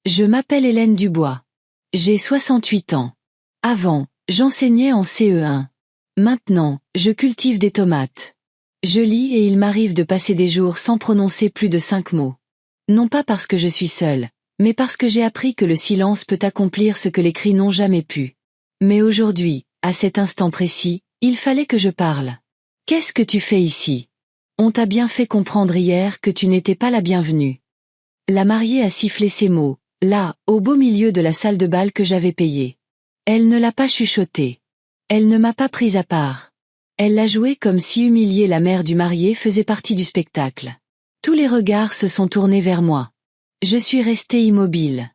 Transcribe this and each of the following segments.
Je m'appelle Hélène Dubois. J'ai 68 ans. Avant, j'enseignais en CE1. Maintenant, je cultive des tomates. Je lis et il m'arrive de passer des jours sans prononcer plus de 5 mots. Non pas parce que je suis seule, mais parce que j'ai appris que le silence peut accomplir ce que les cris n'ont jamais pu. Mais aujourd'hui, à cet instant précis, il fallait que je parle. Qu'est-ce que tu fais ici? On t'a bien fait comprendre hier que tu n'étais pas la bienvenue. La mariée a sifflé ces mots, là, au beau milieu de la salle de bal que j'avais payée. Elle ne l'a pas chuchoté. Elle ne m'a pas prise à part. Elle l'a joué comme si humilier la mère du marié faisait partie du spectacle. Tous les regards se sont tournés vers moi. Je suis restée immobile.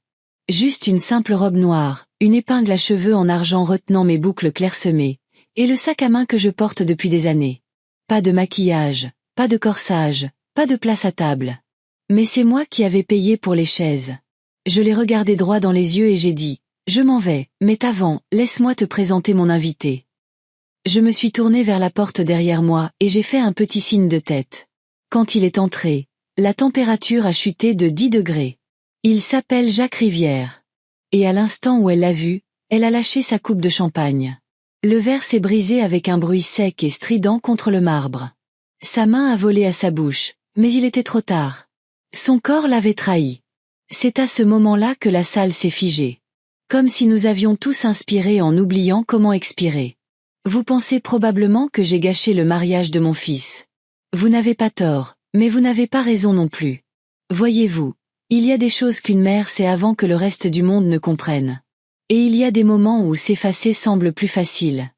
Juste une simple robe noire, une épingle à cheveux en argent retenant mes boucles clairsemées, et le sac à main que je porte depuis des années. Pas de maquillage, pas de corsage, pas de place à table. Mais c'est moi qui avais payé pour les chaises. Je l'ai regardé droit dans les yeux et j'ai dit, « Je m'en vais, mais avant, laisse-moi te présenter mon invité. » Je me suis tournée vers la porte derrière moi et j'ai fait un petit signe de tête. Quand il est entré, la température a chuté de 10 degrés. Il s'appelle Jacques Rivière. Et à l'instant où elle l'a vu, elle a lâché sa coupe de champagne. Le verre s'est brisé avec un bruit sec et strident contre le marbre. Sa main a volé à sa bouche, mais il était trop tard. Son corps l'avait trahi. C'est à ce moment-là que la salle s'est figée. Comme si nous avions tous inspiré en oubliant comment expirer. Vous pensez probablement que j'ai gâché le mariage de mon fils. Vous n'avez pas tort, mais vous n'avez pas raison non plus. Voyez-vous, il y a des choses qu'une mère sait avant que le reste du monde ne comprenne. Et il y a des moments où s'effacer semble plus facile.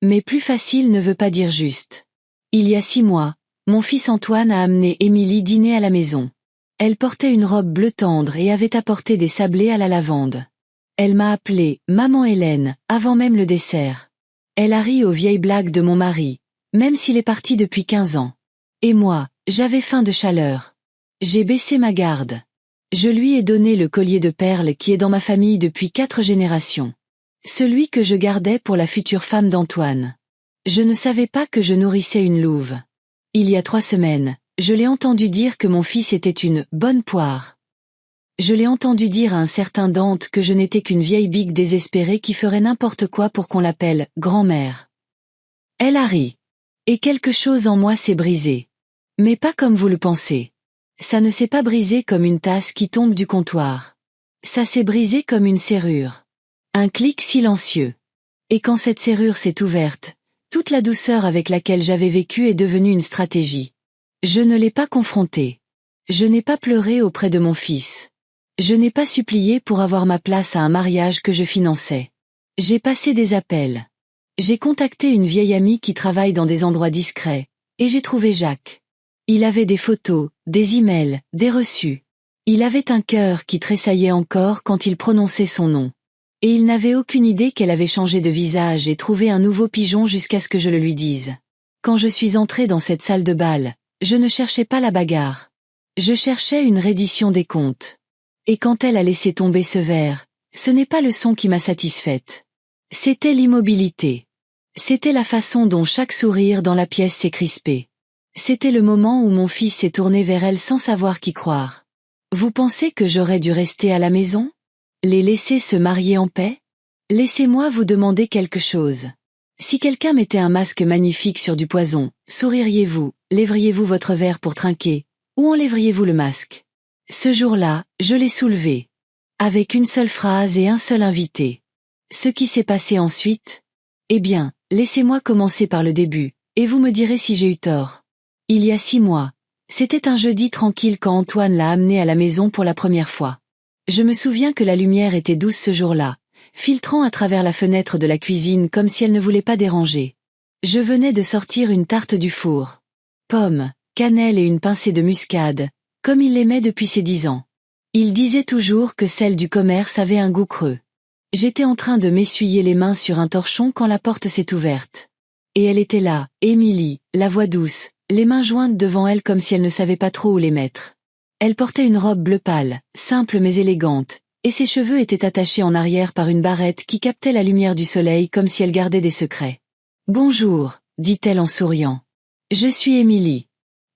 Mais plus facile ne veut pas dire juste. Il y a 6 mois, mon fils Antoine a amené Émilie dîner à la maison. Elle portait une robe bleu tendre et avait apporté des sablés à la lavande. Elle m'a appelée « Maman Hélène » avant même le dessert. Elle a ri aux vieilles blagues de mon mari, même s'il est parti depuis 15 ans. Et moi, j'avais faim de chaleur. J'ai baissé ma garde. Je lui ai donné le collier de perles qui est dans ma famille depuis 4 générations. Celui que je gardais pour la future femme d'Antoine. Je ne savais pas que je nourrissais une louve. Il y a 3 semaines, je l'ai entendu dire que mon fils était une « bonne poire ». Je l'ai entendu dire à un certain Dante que je n'étais qu'une vieille bique désespérée qui ferait n'importe quoi pour qu'on l'appelle « grand-mère ». Elle a ri. Et quelque chose en moi s'est brisé. Mais pas comme vous le pensez. Ça ne s'est pas brisé comme une tasse qui tombe du comptoir. Ça s'est brisé comme une serrure. Un clic silencieux. Et quand cette serrure s'est ouverte, toute la douceur avec laquelle j'avais vécu est devenue une stratégie. Je ne l'ai pas confronté. Je n'ai pas pleuré auprès de mon fils. Je n'ai pas supplié pour avoir ma place à un mariage que je finançais. J'ai passé des appels. J'ai contacté une vieille amie qui travaille dans des endroits discrets, et j'ai trouvé Jacques. Il avait des photos, des emails, des reçus. Il avait un cœur qui tressaillait encore quand il prononçait son nom. Et il n'avait aucune idée qu'elle avait changé de visage et trouvé un nouveau pigeon jusqu'à ce que je le lui dise. Quand je suis entrée dans cette salle de bal, je ne cherchais pas la bagarre. Je cherchais une reddition des comptes. Et quand elle a laissé tomber ce verre, ce n'est pas le son qui m'a satisfaite. C'était l'immobilité. C'était la façon dont chaque sourire dans la pièce s'est crispé. C'était le moment où mon fils s'est tourné vers elle sans savoir qui croire. Vous pensez que j'aurais dû rester à la maison? Les laisser se marier en paix? Laissez-moi vous demander quelque chose. Si quelqu'un mettait un masque magnifique sur du poison, souririez-vous, lèveriez-vous votre verre pour trinquer, ou enlèveriez-vous le masque? Ce jour-là, je l'ai soulevé. Avec une seule phrase et un seul invité. Ce qui s'est passé ensuite? Eh bien, laissez-moi commencer par le début, et vous me direz si j'ai eu tort. Il y a 6 mois. C'était un jeudi tranquille quand Antoine l'a amené à la maison pour la première fois. Je me souviens que la lumière était douce ce jour-là, filtrant à travers la fenêtre de la cuisine comme si elle ne voulait pas déranger. Je venais de sortir une tarte du four. Pommes, cannelle et une pincée de muscade, comme il l'aimait depuis ses 10 ans. Il disait toujours que celle du commerce avait un goût creux. J'étais en train de m'essuyer les mains sur un torchon quand la porte s'est ouverte. Et elle était là, Émilie, la voix douce, les mains jointes devant elle comme si elle ne savait pas trop où les mettre. Elle portait une robe bleu pâle, simple mais élégante, et ses cheveux étaient attachés en arrière par une barrette qui captait la lumière du soleil comme si elle gardait des secrets. « Bonjour », dit-elle en souriant. « Je suis Émilie.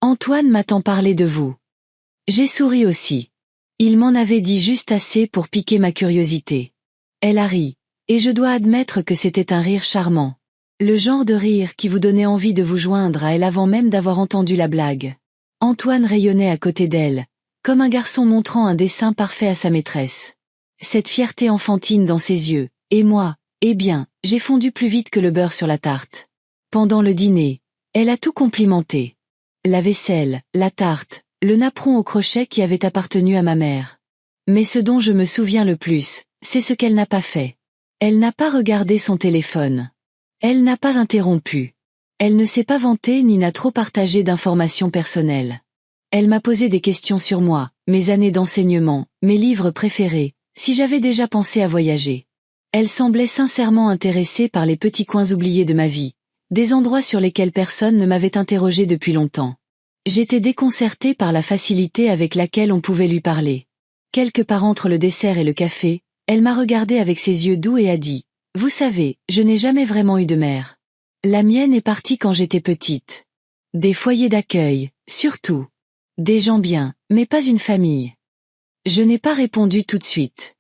Antoine m'a tant parlé de vous. » J'ai souri aussi. Il m'en avait dit juste assez pour piquer ma curiosité. Elle a ri, et je dois admettre que c'était un rire charmant. Le genre de rire qui vous donnait envie de vous joindre à elle avant même d'avoir entendu la blague. Antoine rayonnait à côté d'elle, comme un garçon montrant un dessin parfait à sa maîtresse. Cette fierté enfantine dans ses yeux, et moi, eh bien, j'ai fondu plus vite que le beurre sur la tarte. Pendant le dîner, elle a tout complimenté. La vaisselle, la tarte, le napperon au crochet qui avait appartenu à ma mère. Mais ce dont je me souviens le plus, c'est ce qu'elle n'a pas fait. Elle n'a pas regardé son téléphone. Elle n'a pas interrompu. Elle ne s'est pas vantée ni n'a trop partagé d'informations personnelles. Elle m'a posé des questions sur moi, mes années d'enseignement, mes livres préférés, si j'avais déjà pensé à voyager. Elle semblait sincèrement intéressée par les petits coins oubliés de ma vie, des endroits sur lesquels personne ne m'avait interrogé depuis longtemps. J'étais déconcertée par la facilité avec laquelle on pouvait lui parler. Quelque part entre le dessert et le café, elle m'a regardé avec ses yeux doux et a dit « Vous savez, je n'ai jamais vraiment eu de mère. La mienne est partie quand j'étais petite. Des foyers d'accueil, surtout. Des gens bien, mais pas une famille. » Je n'ai pas répondu tout de suite.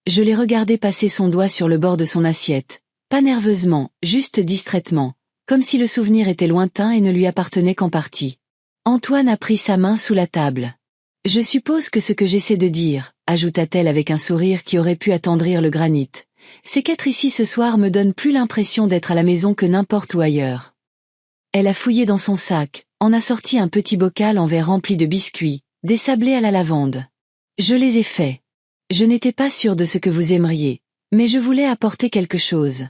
Je l'ai regardé passer son doigt sur le bord de son assiette, pas nerveusement, juste distraitement, comme si le souvenir était lointain et ne lui appartenait qu'en partie. Antoine a pris sa main sous la table. « Je suppose que ce que j'essaie de dire, » ajouta-t-elle avec un sourire qui aurait pu attendrir le granit, « c'est qu'être ici ce soir me donne plus l'impression d'être à la maison que n'importe où ailleurs. » Elle a fouillé dans son sac, en a sorti un petit bocal en verre rempli de biscuits, des sablés à la lavande. « Je les ai faits. Je n'étais pas sûre de ce que vous aimeriez, mais je voulais apporter quelque chose.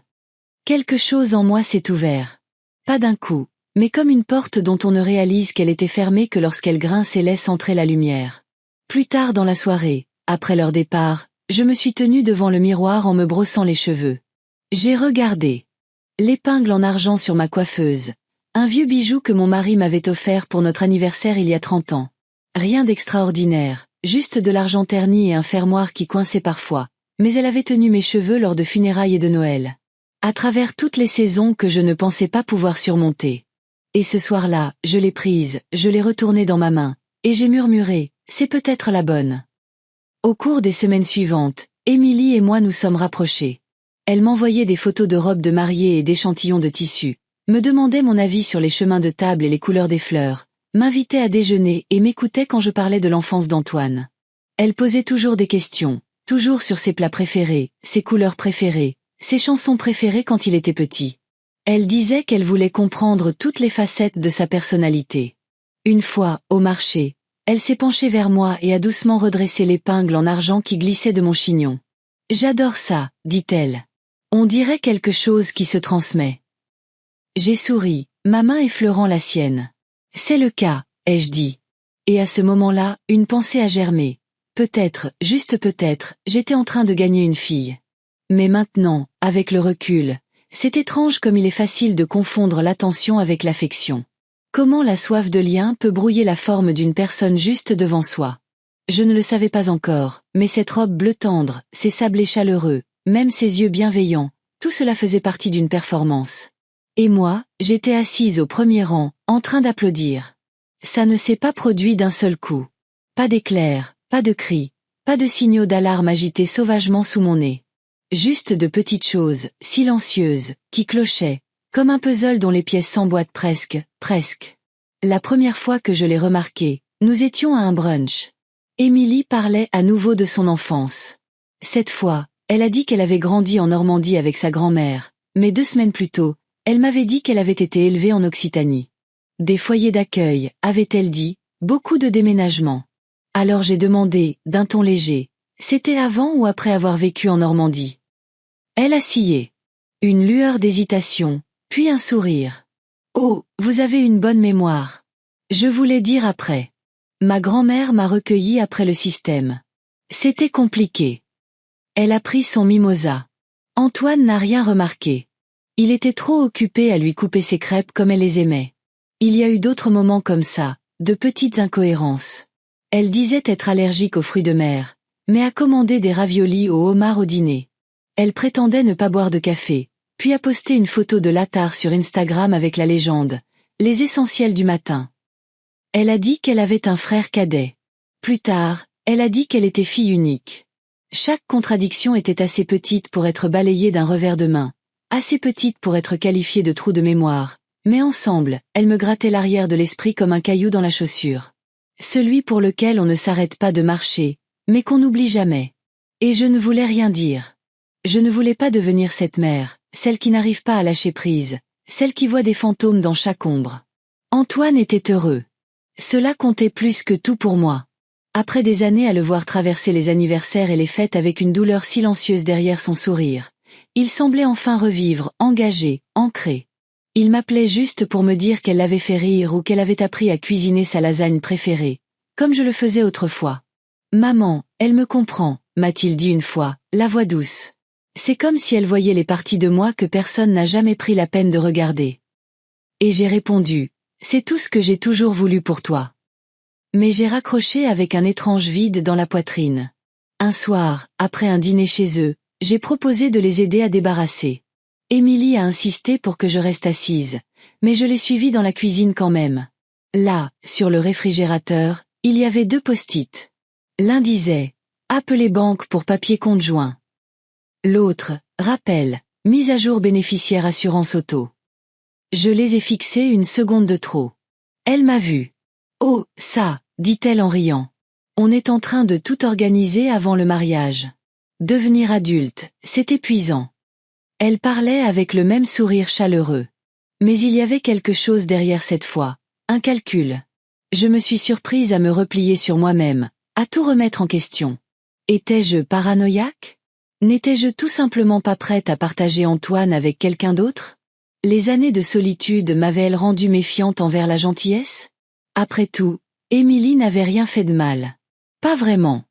Quelque chose en moi s'est ouvert. Pas d'un coup, mais comme une porte dont on ne réalise qu'elle était fermée que lorsqu'elle grince et laisse entrer la lumière. Plus tard dans la soirée, après leur départ, je me suis tenue devant le miroir en me brossant les cheveux. J'ai regardé. L'épingle en argent sur ma coiffeuse. Un vieux bijou que mon mari m'avait offert pour notre anniversaire il y a 30 ans. Rien d'extraordinaire, juste de l'argent terni et un fermoir qui coinçait parfois, mais elle avait tenu mes cheveux lors de funérailles et de Noël. À travers toutes les saisons que je ne pensais pas pouvoir surmonter. Et ce soir-là, je l'ai prise, je l'ai retournée dans ma main, et j'ai murmuré, c'est peut-être la bonne. Au cours des semaines suivantes, Émilie et moi nous sommes rapprochés. Elle m'envoyait des photos de robes de mariée et d'échantillons de tissus, me demandait mon avis sur les chemins de table et les couleurs des fleurs, m'invitait à déjeuner et m'écoutait quand je parlais de l'enfance d'Antoine. Elle posait toujours des questions, toujours sur ses plats préférés, ses couleurs préférées, ses chansons préférées quand il était petit. Elle disait qu'elle voulait comprendre toutes les facettes de sa personnalité. Une fois, au marché, elle s'est penchée vers moi et a doucement redressé l'épingle en argent qui glissait de mon chignon. « J'adore ça, » dit-elle. « On dirait quelque chose qui se transmet. » J'ai souri, ma main effleurant la sienne. « C'est le cas, » ai-je dit. Et à ce moment-là, une pensée a germé. Peut-être, juste peut-être, j'étais en train de gagner une fille. Mais maintenant, avec le recul, c'est étrange comme il est facile de confondre l'attention avec l'affection. Comment la soif de lien peut brouiller la forme d'une personne juste devant soi. Je ne le savais pas encore, mais cette robe bleu tendre, ces sablés chaleureux, même ses yeux bienveillants, tout cela faisait partie d'une performance. Et moi, j'étais assise au premier rang, en train d'applaudir. Ça ne s'est pas produit d'un seul coup. Pas d'éclairs, pas de cris, pas de signaux d'alarme agités sauvagement sous mon nez. Juste de petites choses, silencieuses, qui clochaient, comme un puzzle dont les pièces s'emboîtent presque. La première fois que je l'ai remarqué, nous étions à un brunch. Émilie parlait à nouveau de son enfance. Cette fois, elle a dit qu'elle avait grandi en Normandie avec sa grand-mère, mais 2 semaines plus tôt, elle m'avait dit qu'elle avait été élevée en Occitanie. Des foyers d'accueil, avait-elle dit, beaucoup de déménagements. Alors j'ai demandé, d'un ton léger, c'était avant ou après avoir vécu en Normandie? Elle a scié. Une lueur d'hésitation, puis un sourire. Oh, vous avez une bonne mémoire. Je voulais dire après. Ma grand-mère m'a recueilli après le système. C'était compliqué. Elle a pris son mimosa. Antoine n'a rien remarqué. Il était trop occupé à lui couper ses crêpes comme elle les aimait. Il y a eu d'autres moments comme ça, de petites incohérences. Elle disait être allergique aux fruits de mer, mais a commandé des raviolis au homard au dîner. Elle prétendait ne pas boire de café, puis a posté une photo de l'attard sur Instagram avec la légende « Les essentiels du matin ». Elle a dit qu'elle avait un frère cadet. Plus tard, Elle a dit qu'elle était fille unique. Chaque contradiction était assez petite pour être balayée d'un revers de main, assez petite pour être qualifiée de trou de mémoire, mais ensemble, elles me grattaient l'arrière de l'esprit comme un caillou dans la chaussure. Celui pour lequel on ne s'arrête pas de marcher, mais qu'on n'oublie jamais. Et je ne voulais rien dire. Je ne voulais pas devenir cette mère, celle qui n'arrive pas à lâcher prise, celle qui voit des fantômes dans chaque ombre. Antoine était heureux. Cela comptait plus que tout pour moi. Après des années à le voir traverser les anniversaires et les fêtes avec une douleur silencieuse derrière son sourire, il semblait enfin revivre, engagé, ancré. Il m'appelait juste pour me dire qu'elle l'avait fait rire ou qu'elle avait appris à cuisiner sa lasagne préférée, comme je le faisais autrefois. « Maman, elle me comprend », m'a-t-il dit une fois, la voix douce. C'est comme si elle voyait les parties de moi que personne n'a jamais pris la peine de regarder. Et j'ai répondu, « C'est tout ce que j'ai toujours voulu pour toi. » Mais j'ai raccroché avec un étrange vide dans la poitrine. Un soir, après un dîner chez eux, j'ai proposé de les aider à débarrasser. Émilie a insisté pour que je reste assise, mais je l'ai suivie dans la cuisine quand même. Là, sur le réfrigérateur, il y avait 2 post-it. L'un disait « Appelez banque pour papier compte joint ». L'autre « Rappel, mise à jour bénéficiaire assurance auto ». Je les ai fixés une seconde de trop. Elle m'a vue. « Oh, ça », dit-elle en riant. « On est en train de tout organiser avant le mariage. Devenir adulte, c'est épuisant. » Elle parlait avec le même sourire chaleureux. Mais il y avait quelque chose derrière cette fois, un calcul. Je me suis surprise à me replier sur moi-même, à tout remettre en question. Étais-je paranoïaque? N'étais-je tout simplement pas prête à partager Antoine avec quelqu'un d'autre? Les années de solitude m'avaient-elles rendue méfiante envers la gentillesse? Après tout, Émilie n'avait rien fait de mal. Pas vraiment.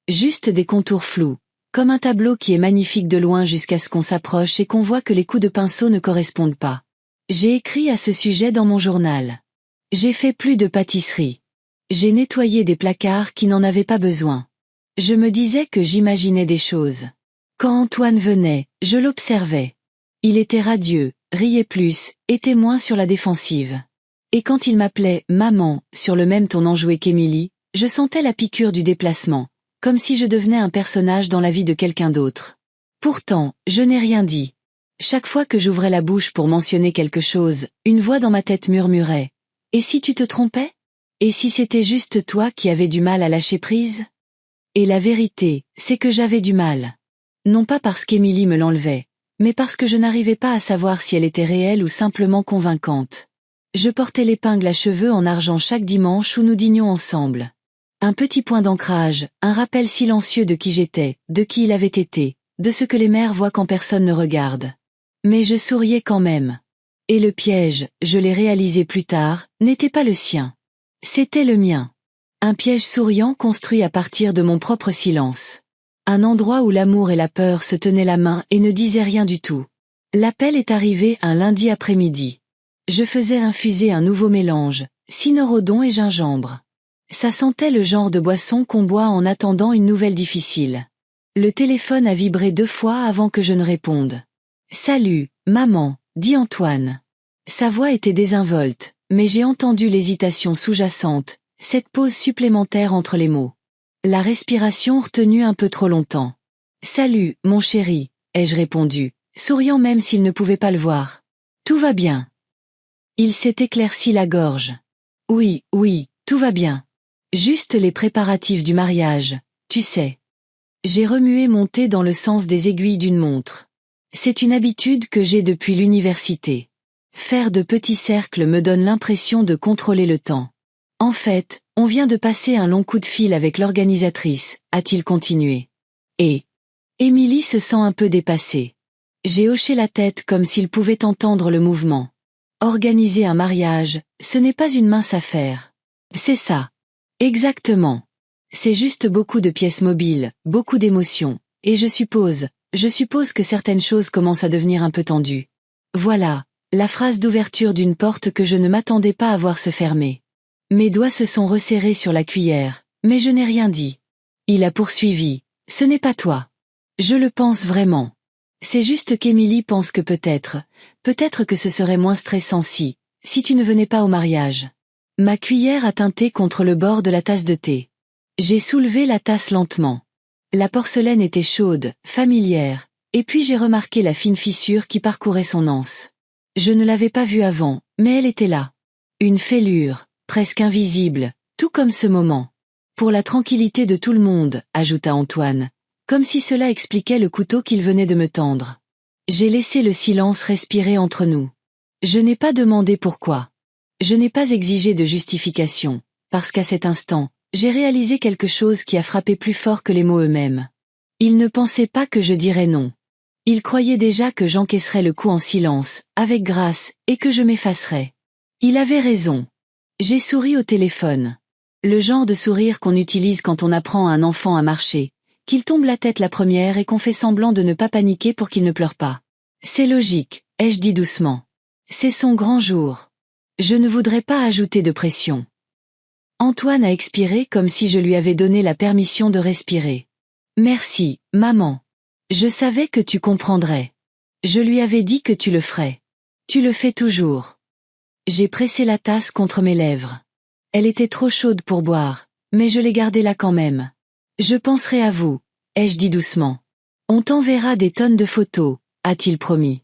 Juste des contours flous. Comme un tableau qui est magnifique de loin jusqu'à ce qu'on s'approche et qu'on voit que les coups de pinceau ne correspondent pas. J'ai écrit à ce sujet dans mon journal. J'ai fait plus de pâtisserie. J'ai nettoyé des placards qui n'en avaient pas besoin. Je me disais que j'imaginais des choses. Quand Antoine venait, je l'observais. Il était radieux, riait plus, était moins sur la défensive. Et quand il m'appelait « maman » sur le même ton enjoué qu'Émilie, je sentais la piqûre du déplacement. Comme si je devenais un personnage dans la vie de quelqu'un d'autre. Pourtant, je n'ai rien dit. Chaque fois que j'ouvrais la bouche pour mentionner quelque chose, une voix dans ma tête murmurait « Et si tu te trompais? Et si c'était juste toi qui avais du mal à lâcher prise ?» Et la vérité, c'est que j'avais du mal. Non pas parce qu'Émilie me l'enlevait, mais parce que je n'arrivais pas à savoir si elle était réelle ou simplement convaincante. Je portais l'épingle à cheveux en argent chaque dimanche où nous dînions ensemble. Un petit point d'ancrage, un rappel silencieux de qui j'étais, de qui il avait été, de ce que les mères voient quand personne ne regarde. Mais je souriais quand même. Et le piège, je l'ai réalisé plus tard, n'était pas le sien. C'était le mien. Un piège souriant construit à partir de mon propre silence. Un endroit où l'amour et la peur se tenaient la main et ne disaient rien du tout. L'appel est arrivé un lundi après-midi. Je faisais infuser un nouveau mélange, cynorhodon et gingembre. Ça sentait le genre de boisson qu'on boit en attendant une nouvelle difficile. Le téléphone a vibré 2 fois avant que je ne réponde. « Salut, maman », dit Antoine. Sa voix était désinvolte, mais j'ai entendu l'hésitation sous-jacente, cette pause supplémentaire entre les mots. La respiration retenue un peu trop longtemps. « Salut, mon chéri », ai-je répondu, souriant même s'il ne pouvait pas le voir. « Tout va bien. » Il s'est éclairci la gorge. « Oui, oui, tout va bien. Juste les préparatifs du mariage, tu sais. » J'ai remué mon thé dans le sens des aiguilles d'une montre. C'est une habitude que j'ai depuis l'université. Faire de petits cercles me donne l'impression de contrôler le temps. En fait, on vient de passer un long coup de fil avec l'organisatrice, a-t-il continué. Et Émilie se sent un peu dépassée. J'ai hoché la tête comme s'il pouvait entendre le mouvement. Organiser un mariage, ce n'est pas une mince affaire. C'est ça. Exactement. C'est juste beaucoup de pièces mobiles, beaucoup d'émotions, et je suppose que certaines choses commencent à devenir un peu tendues. Voilà, la phrase d'ouverture d'une porte que je ne m'attendais pas à voir se fermer. Mes doigts se sont resserrés sur la cuillère, mais je n'ai rien dit. Il a poursuivi, « Ce n'est pas toi. Je le pense vraiment. C'est juste qu'Émilie pense que peut-être que ce serait moins stressant si tu ne venais pas au mariage. » Ma cuillère a teinté contre le bord de la tasse de thé. J'ai soulevé la tasse lentement. La porcelaine était chaude, familière, et puis j'ai remarqué la fine fissure qui parcourait son anse. Je ne l'avais pas vue avant, mais elle était là. Une fêlure, presque invisible, tout comme ce moment. Pour la tranquillité de tout le monde, ajouta Antoine, comme si cela expliquait le couteau qu'il venait de me tendre. J'ai laissé le silence respirer entre nous. Je n'ai pas demandé pourquoi. Je n'ai pas exigé de justification, parce qu'à cet instant, j'ai réalisé quelque chose qui a frappé plus fort que les mots eux-mêmes. Il ne pensait pas que je dirais non. Il croyait déjà que j'encaisserais le coup en silence, avec grâce, et que je m'effacerais. Il avait raison. J'ai souri au téléphone. Le genre de sourire qu'on utilise quand on apprend à un enfant à marcher, qu'il tombe la tête la première et qu'on fait semblant de ne pas paniquer pour qu'il ne pleure pas. C'est logique, ai-je dit doucement. C'est son grand jour. Je ne voudrais pas ajouter de pression. Antoine a expiré comme si je lui avais donné la permission de respirer. Merci, maman. Je savais que tu comprendrais. Je lui avais dit que tu le ferais. Tu le fais toujours. J'ai pressé la tasse contre mes lèvres. Elle était trop chaude pour boire, mais je l'ai gardée là quand même. Je penserai à vous, ai-je dit doucement. On t'enverra des tonnes de photos, a-t-il promis.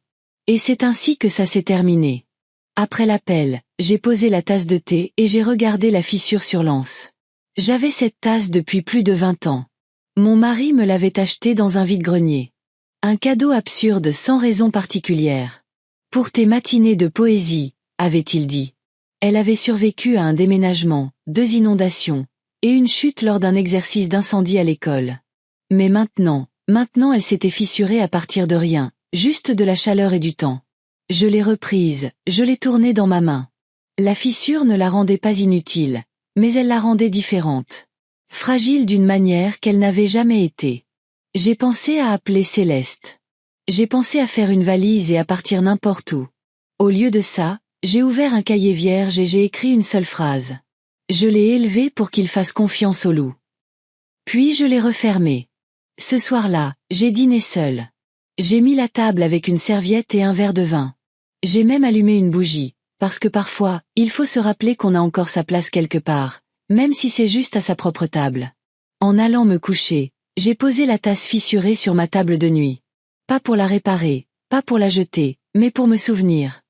Et c'est ainsi que ça s'est terminé. Après l'appel, j'ai posé la tasse de thé et j'ai regardé la fissure sur l'anse. J'avais cette tasse depuis plus de 20 ans. Mon mari me l'avait achetée dans un vide-grenier. Un cadeau absurde sans raison particulière. Pour tes matinées de poésie, avait-il dit. Elle avait survécu à un déménagement, 2 inondations, et une chute lors d'un exercice d'incendie à l'école. Mais maintenant elle s'était fissurée à partir de rien, juste de la chaleur et du temps. Je l'ai reprise, je l'ai tournée dans ma main. La fissure ne la rendait pas inutile, mais elle la rendait différente. Fragile d'une manière qu'elle n'avait jamais été. J'ai pensé à appeler Céleste. J'ai pensé à faire une valise et à partir n'importe où. Au lieu de ça, j'ai ouvert un cahier vierge et j'ai écrit une seule phrase. Je l'ai élevé pour qu'il fasse confiance au loup. Puis je l'ai refermé. Ce soir-là, j'ai dîné seul. J'ai mis la table avec une serviette et un verre de vin. J'ai même allumé une bougie, parce que parfois, il faut se rappeler qu'on a encore sa place quelque part, même si c'est juste à sa propre table. En allant me coucher, j'ai posé la tasse fissurée sur ma table de nuit. Pas pour la réparer, pas pour la jeter, mais pour me souvenir.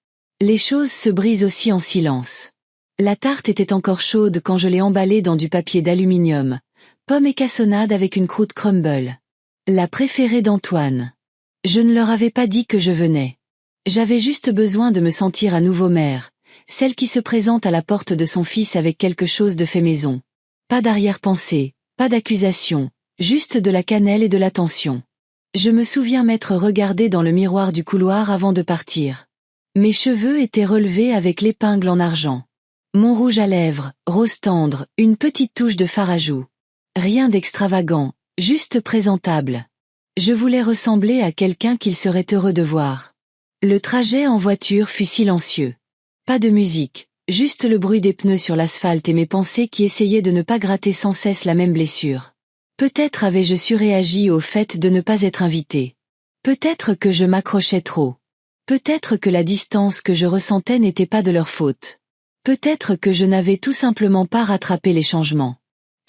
Les choses se brisent aussi en silence. La tarte était encore chaude quand je l'ai emballée dans du papier d'aluminium, pomme et cassonade avec une croûte crumble. La préférée d'Antoine. Je ne leur avais pas dit que je venais. J'avais juste besoin de me sentir à nouveau mère, celle qui se présente à la porte de son fils avec quelque chose de fait maison. Pas d'arrière-pensée, pas d'accusation, juste de la cannelle et de l'attention. Je me souviens m'être regardée dans le miroir du couloir avant de partir. Mes cheveux étaient relevés avec l'épingle en argent. Mon rouge à lèvres, rose tendre, une petite touche de fard à joues. Rien d'extravagant, juste présentable. Je voulais ressembler à quelqu'un qu'il serait heureux de voir. Le trajet en voiture fut silencieux. Pas de musique, juste le bruit des pneus sur l'asphalte et mes pensées qui essayaient de ne pas gratter sans cesse la même blessure. Peut-être avais-je surréagi au fait de ne pas être invité. Peut-être que je m'accrochais trop. Peut-être que la distance que je ressentais n'était pas de leur faute. Peut-être que je n'avais tout simplement pas rattrapé les changements.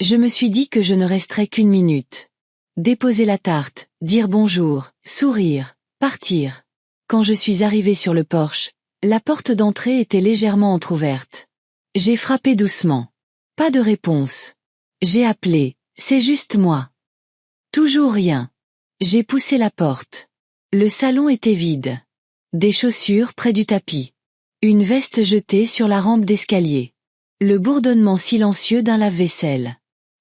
Je me suis dit que je ne resterais qu'une minute. Déposer la tarte, dire bonjour, sourire, partir. Quand je suis arrivée sur le porche, la porte d'entrée était légèrement entr'ouverte. J'ai frappé doucement. Pas de réponse. J'ai appelé, c'est juste moi. Toujours rien. J'ai poussé la porte. Le salon était vide. Des chaussures près du tapis. Une veste jetée sur la rampe d'escalier. Le bourdonnement silencieux d'un lave-vaisselle.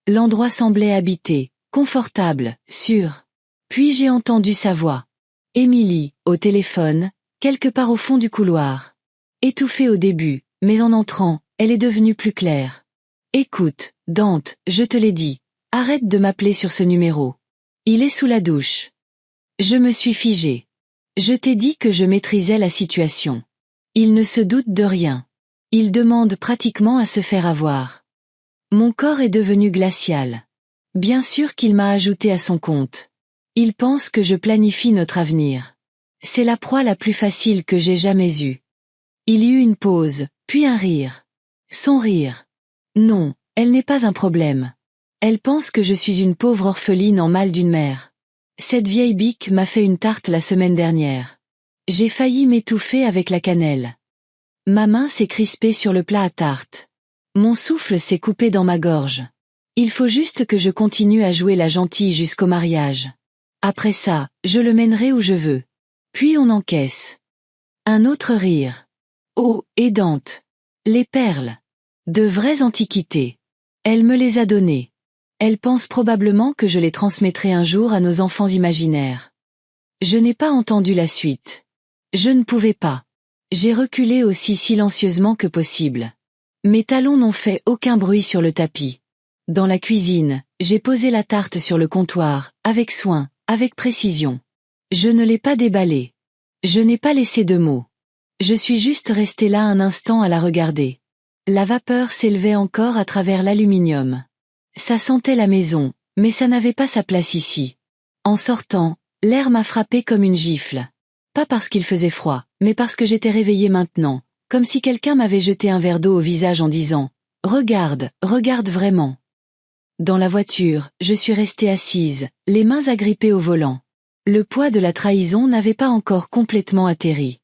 L'endroit semblait habité, confortable, sûr. Puis j'ai entendu sa voix. Émilie, au téléphone, quelque part au fond du couloir. Étouffée au début, mais en entrant, elle est devenue plus claire. Écoute, Dante, je te l'ai dit. Arrête de m'appeler sur ce numéro. Il est sous la douche. Je me suis figée. Je t'ai dit que je maîtrisais la situation. Il ne se doute de rien. Il demande pratiquement à se faire avoir. Mon corps est devenu glacial. Bien sûr qu'il m'a ajouté à son compte. Il pense que je planifie notre avenir. C'est la proie la plus facile que j'ai jamais eue. Il y eut une pause, puis un rire. Son rire. Non, elle n'est pas un problème. Elle pense que je suis une pauvre orpheline en mal d'une mère. Cette vieille bique m'a fait une tarte la semaine dernière. J'ai failli m'étouffer avec la cannelle. Ma main s'est crispée sur le plat à tarte. Mon souffle s'est coupé dans ma gorge. Il faut juste que je continue à jouer la gentille jusqu'au mariage. Après ça, je le mènerai où je veux. Puis on encaisse. Un autre rire. Oh, aidante. Les perles. De vraies antiquités. Elle me les a données. Elle pense probablement que je les transmettrai un jour à nos enfants imaginaires. Je n'ai pas entendu la suite. Je ne pouvais pas. J'ai reculé aussi silencieusement que possible. Mes talons n'ont fait aucun bruit sur le tapis. Dans la cuisine, j'ai posé la tarte sur le comptoir, avec soin, avec précision. Je ne l'ai pas déballée. Je n'ai pas laissé de mots. Je suis juste resté là un instant à la regarder. La vapeur s'élevait encore à travers l'aluminium. Ça sentait la maison, mais ça n'avait pas sa place ici. En sortant, l'air m'a frappé comme une gifle. Pas parce qu'il faisait froid, mais parce que j'étais réveillée maintenant, comme si quelqu'un m'avait jeté un verre d'eau au visage en disant « Regarde, regarde vraiment ». Dans la voiture, je suis restée assise, les mains agrippées au volant. Le poids de la trahison n'avait pas encore complètement atterri.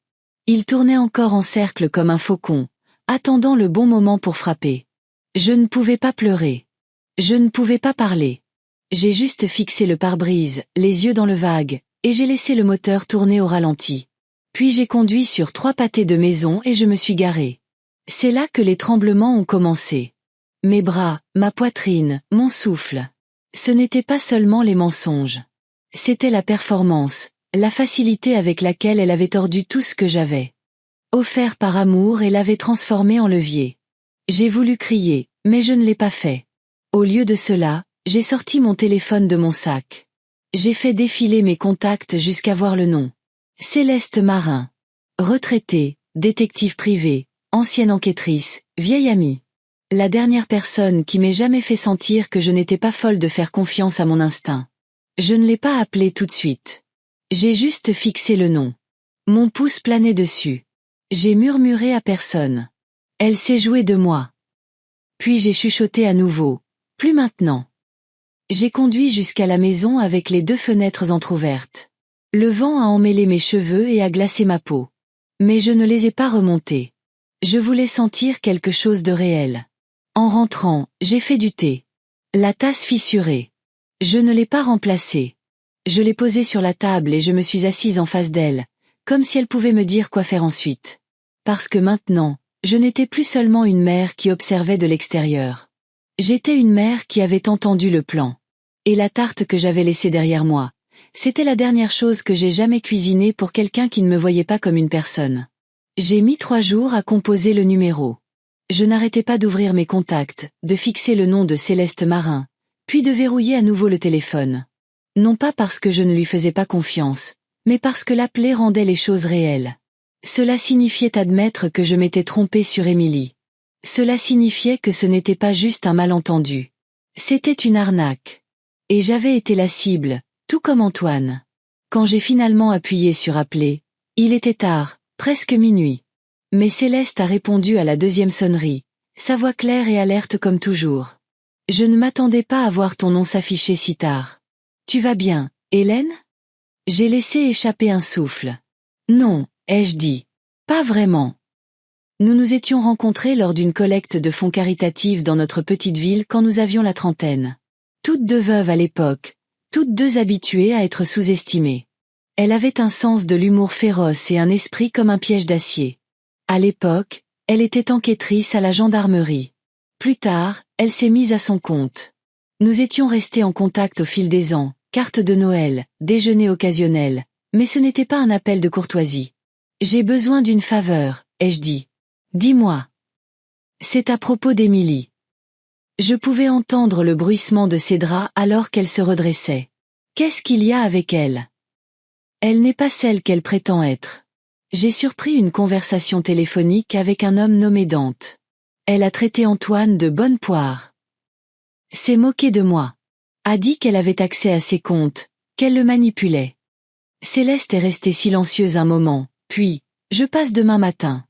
Il tournait encore en cercle comme un faucon, attendant le bon moment pour frapper. Je ne pouvais pas pleurer. Je ne pouvais pas parler. J'ai juste fixé le pare-brise, les yeux dans le vague, et j'ai laissé le moteur tourner au ralenti. Puis j'ai conduit sur 3 pâtés de maison et je me suis garée. C'est là que les tremblements ont commencé. Mes bras, ma poitrine, mon souffle. Ce n'était pas seulement les mensonges. C'était la performance, la facilité avec laquelle elle avait tordu tout ce que j'avais. Offert par amour et l'avait transformé en levier. J'ai voulu crier, mais je ne l'ai pas fait. Au lieu de cela, j'ai sorti mon téléphone de mon sac. J'ai fait défiler mes contacts jusqu'à voir le nom. Céleste Marin. Retraitée, détective privée, ancienne enquêtrice, vieille amie. La dernière personne qui m'ait jamais fait sentir que je n'étais pas folle de faire confiance à mon instinct. Je ne l'ai pas appelée tout de suite. J'ai juste fixé le nom. Mon pouce planait dessus. J'ai murmuré à personne. Elle s'est jouée de moi. Puis j'ai chuchoté à nouveau. Plus maintenant. J'ai conduit jusqu'à la maison avec les 2 fenêtres entr'ouvertes. Le vent a emmêlé mes cheveux et a glacé ma peau. Mais je ne les ai pas remontés. Je voulais sentir quelque chose de réel. En rentrant, j'ai fait du thé. La tasse fissurée. Je ne l'ai pas remplacée. Je l'ai posée sur la table et je me suis assise en face d'elle, comme si elle pouvait me dire quoi faire ensuite. Parce que maintenant, je n'étais plus seulement une mère qui observait de l'extérieur. J'étais une mère qui avait entendu le plan. Et la tarte que j'avais laissée derrière moi, c'était la dernière chose que j'ai jamais cuisinée pour quelqu'un qui ne me voyait pas comme une personne. J'ai mis 3 jours à composer le numéro. Je n'arrêtais pas d'ouvrir mes contacts, de fixer le nom de Céleste Marin, puis de verrouiller à nouveau le téléphone. Non pas parce que je ne lui faisais pas confiance, mais parce que l'appeler rendait les choses réelles. Cela signifiait admettre que je m'étais trompée sur Émilie. Cela signifiait que ce n'était pas juste un malentendu. C'était une arnaque. Et j'avais été la cible, tout comme Antoine. Quand j'ai finalement appuyé sur appeler, il était tard, presque minuit. Mais Céleste a répondu à la 2e sonnerie, sa voix claire et alerte comme toujours. Je ne m'attendais pas à voir ton nom s'afficher si tard. Tu vas bien, Hélène? J'ai laissé échapper un souffle. Non, ai-je dit. Pas vraiment. Nous nous étions rencontrés lors d'une collecte de fonds caritatifs dans notre petite ville quand nous avions la trentaine. Toutes 2 veuves à l'époque, toutes 2 habituées à être sous-estimées. Elle avait un sens de l'humour féroce et un esprit comme un piège d'acier. À l'époque, elle était enquêtrice à la gendarmerie. Plus tard, elle s'est mise à son compte. Nous étions restés en contact au fil des ans, cartes de Noël, déjeuners occasionnels, mais ce n'était pas un appel de courtoisie. J'ai besoin d'une faveur, ai-je dit. Dis-moi. C'est à propos d'Émilie. Je pouvais entendre le bruissement de ses draps alors qu'elle se redressait. Qu'est-ce qu'il y a avec elle? Elle n'est pas celle qu'elle prétend être. J'ai surpris une conversation téléphonique avec un homme nommé Dante. Elle a traité Antoine de bonne poire. S'est moquée de moi. A dit qu'elle avait accès à ses comptes, qu'elle le manipulait. Céleste est restée silencieuse un moment, puis, je passe demain matin.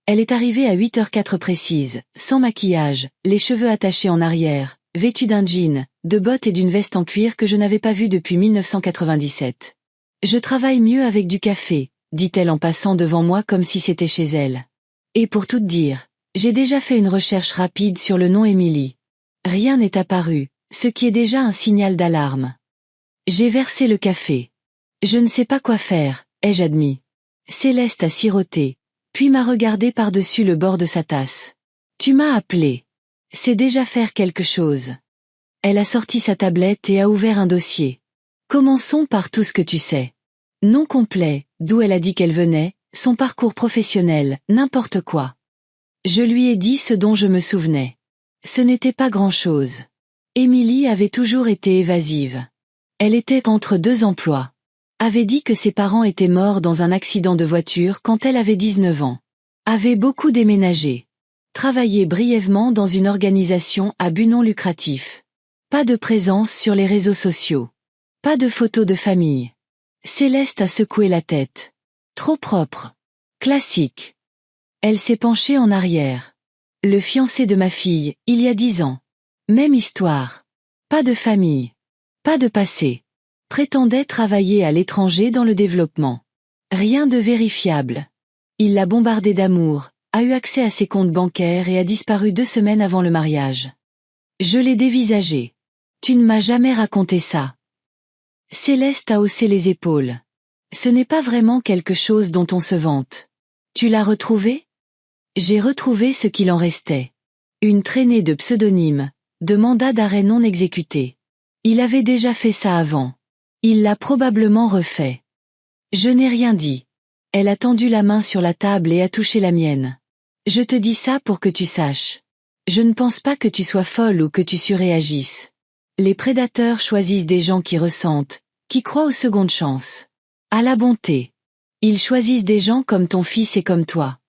Elle est arrivée à 8h04 précise, sans maquillage, les cheveux attachés en arrière, vêtue d'un jean, de bottes et d'une veste en cuir que je n'avais pas vue depuis 1997. Je travaille mieux avec du café, dit-elle en passant devant moi comme si c'était chez elle. Et pour tout te dire, j'ai déjà fait une recherche rapide sur le nom Émilie. Rien n'est apparu, ce qui est déjà un signal d'alarme. J'ai versé le café. Je ne sais pas quoi faire, ai-je admis. Céleste a siroté, puis m'a regardé par-dessus le bord de sa tasse. Tu m'as appelé. C'est déjà faire quelque chose. Elle a sorti sa tablette et a ouvert un dossier. Commençons par tout ce que tu sais. Nom complet, d'où elle a dit qu'elle venait, son parcours professionnel, n'importe quoi. Je lui ai dit ce dont je me souvenais. Ce n'était pas grand-chose. Émilie avait toujours été évasive. Elle était entre deux emplois. Avait dit que ses parents étaient morts dans un accident de voiture quand elle avait 19 ans. Avait beaucoup déménagé. Travaillé brièvement dans une organisation à but non lucratif. Pas de présence sur les réseaux sociaux. Pas de photos de famille. Céleste a secoué la tête. Trop propre. Classique. Elle s'est penchée en arrière. Le fiancé de ma fille, il y a 10 ans. Même histoire. Pas de famille. Pas de passé. Prétendait travailler à l'étranger dans le développement. Rien de vérifiable. Il l'a bombardée d'amour, a eu accès à ses comptes bancaires et a disparu 2 semaines avant le mariage. Je l'ai dévisagé. Tu ne m'as jamais raconté ça. Céleste a haussé les épaules. Ce n'est pas vraiment quelque chose dont on se vante. Tu l'as retrouvé? J'ai retrouvé ce qu'il en restait. Une traînée de pseudonymes, de mandats d'arrêt non exécutés. Il avait déjà fait ça avant. Il l'a probablement refait. Je n'ai rien dit. Elle a tendu la main sur la table et a touché la mienne. Je te dis ça pour que tu saches. Je ne pense pas que tu sois folle ou que tu surréagisses. Les prédateurs choisissent des gens qui ressentent, qui croient aux secondes chances. À la bonté. Ils choisissent des gens comme ton fils et comme toi.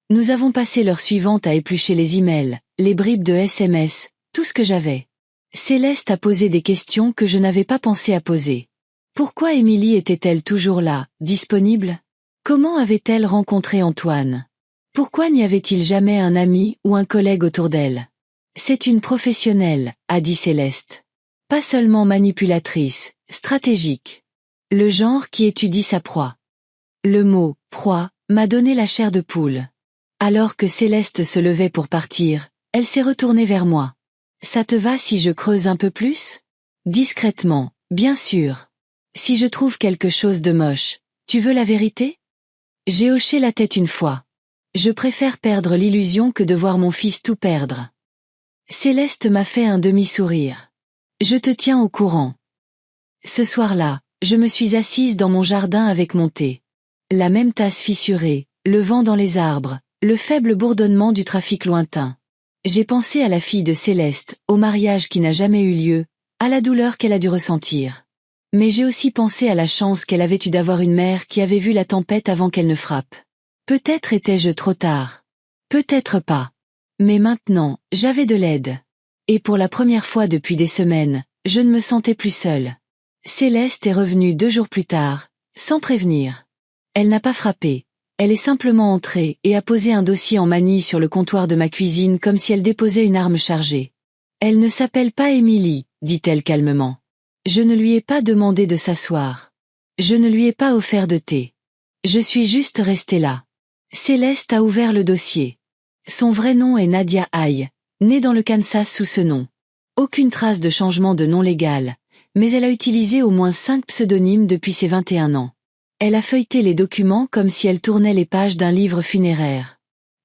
Nous avons passé l'heure suivante à éplucher les emails, les bribes de SMS, tout ce que j'avais. Céleste a posé des questions que je n'avais pas pensé à poser. Pourquoi Émilie était-elle toujours là, disponible? Comment avait-elle rencontré Antoine? Pourquoi n'y avait-il jamais un ami ou un collègue autour d'elle? C'est une professionnelle, a dit Céleste. Pas seulement manipulatrice, stratégique. Le genre qui étudie sa proie. Le mot « proie » m'a donné la chair de poule. Alors que Céleste se levait pour partir, elle s'est retournée vers moi. Ça te va si je creuse un peu plus? Discrètement, bien sûr. Si je trouve quelque chose de moche, tu veux la vérité? J'ai hoché la tête une fois. Je préfère perdre l'illusion que de voir mon fils tout perdre. Céleste m'a fait un demi-sourire. Je te tiens au courant. Ce soir-là, je me suis assise dans mon jardin avec mon thé. La même tasse fissurée, le vent dans les arbres, le faible bourdonnement du trafic lointain. J'ai pensé à la fille de Céleste, au mariage qui n'a jamais eu lieu, à la douleur qu'elle a dû ressentir. Mais j'ai aussi pensé à la chance qu'elle avait eue d'avoir une mère qui avait vu la tempête avant qu'elle ne frappe. Peut-être étais-je trop tard. Peut-être pas. Mais maintenant, j'avais de l'aide. Et pour la première fois depuis des semaines, je ne me sentais plus seule. Céleste est revenue 2 jours plus tard, sans prévenir. Elle n'a pas frappé. Elle est simplement entrée et a posé un dossier en manille sur le comptoir de ma cuisine comme si elle déposait une arme chargée. Elle ne s'appelle pas Émilie, dit-elle calmement. Je ne lui ai pas demandé de s'asseoir. Je ne lui ai pas offert de thé. Je suis juste restée là. Céleste a ouvert le dossier. Son vrai nom est Nadia Haye, née dans le Kansas sous ce nom. Aucune trace de changement de nom légal, mais elle a utilisé au moins 5 pseudonymes depuis ses 21 ans. Elle a feuilleté les documents comme si elle tournait les pages d'un livre funéraire.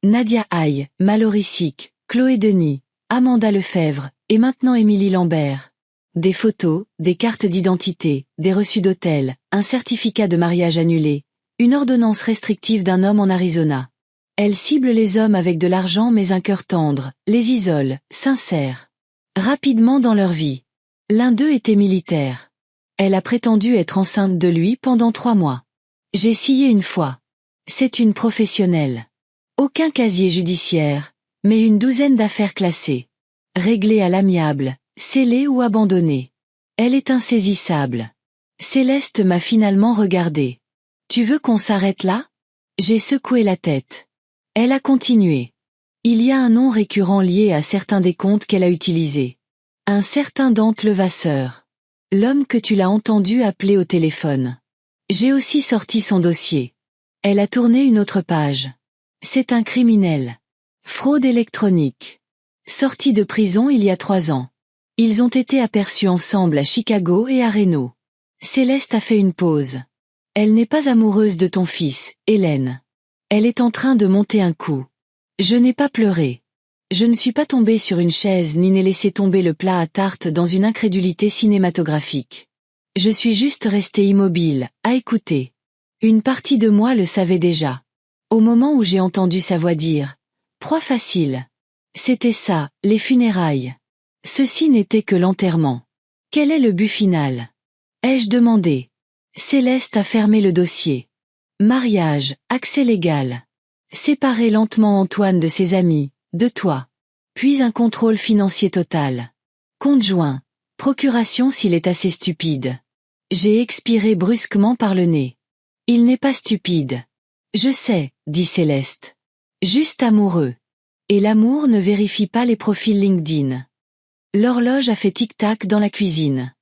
Nadia Haye, Mallory Sick, Chloé Denis, Amanda Lefebvre, et maintenant Émilie Lambert. Des photos, des cartes d'identité, des reçus d'hôtel, un certificat de mariage annulé, une ordonnance restrictive d'un homme en Arizona. Elle cible les hommes avec de l'argent mais un cœur tendre, les isole, sincères. Rapidement dans leur vie. L'un d'eux était militaire. Elle a prétendu être enceinte de lui pendant 3 mois. J'ai scié une fois. C'est une professionnelle. Aucun casier judiciaire, mais une douzaine d'affaires classées. Réglées à l'amiable, scellées ou abandonnées. Elle est insaisissable. Céleste m'a finalement regardé. Tu veux qu'on s'arrête là? J'ai secoué la tête. Elle a continué. Il y a un nom récurrent lié à certains des comptes qu'elle a utilisés. Un certain Dante Levasseur. L'homme que tu l'as entendu appeler au téléphone. J'ai aussi sorti son dossier. Elle a tourné une autre page. C'est un criminel. Fraude électronique. Sorti de prison il y a 3 ans. Ils ont été aperçus ensemble à Chicago et à Reno. Céleste a fait une pause. Elle n'est pas amoureuse de ton fils, Hélène. Elle est en train de monter un coup. Je n'ai pas pleuré. Je ne suis pas tombée sur une chaise ni n'ai laissé tomber le plat à tarte dans une incrédulité cinématographique. Je suis juste restée immobile, à écouter. Une partie de moi le savait déjà. Au moment où j'ai entendu sa voix dire « Proie facile ». C'était ça, les funérailles. Ceci n'était que l'enterrement. Quel est le but final? Ai-je demandé. Céleste a fermé le dossier. Mariage, accès légal. Séparer lentement Antoine de ses amis, de toi. Puis un contrôle financier total. Compte joint. Procuration s'il est assez stupide. J'ai expiré brusquement par le nez. Il n'est pas stupide. Je sais, dit Céleste. Juste amoureux. Et l'amour ne vérifie pas les profils LinkedIn. L'horloge a fait tic-tac dans la cuisine.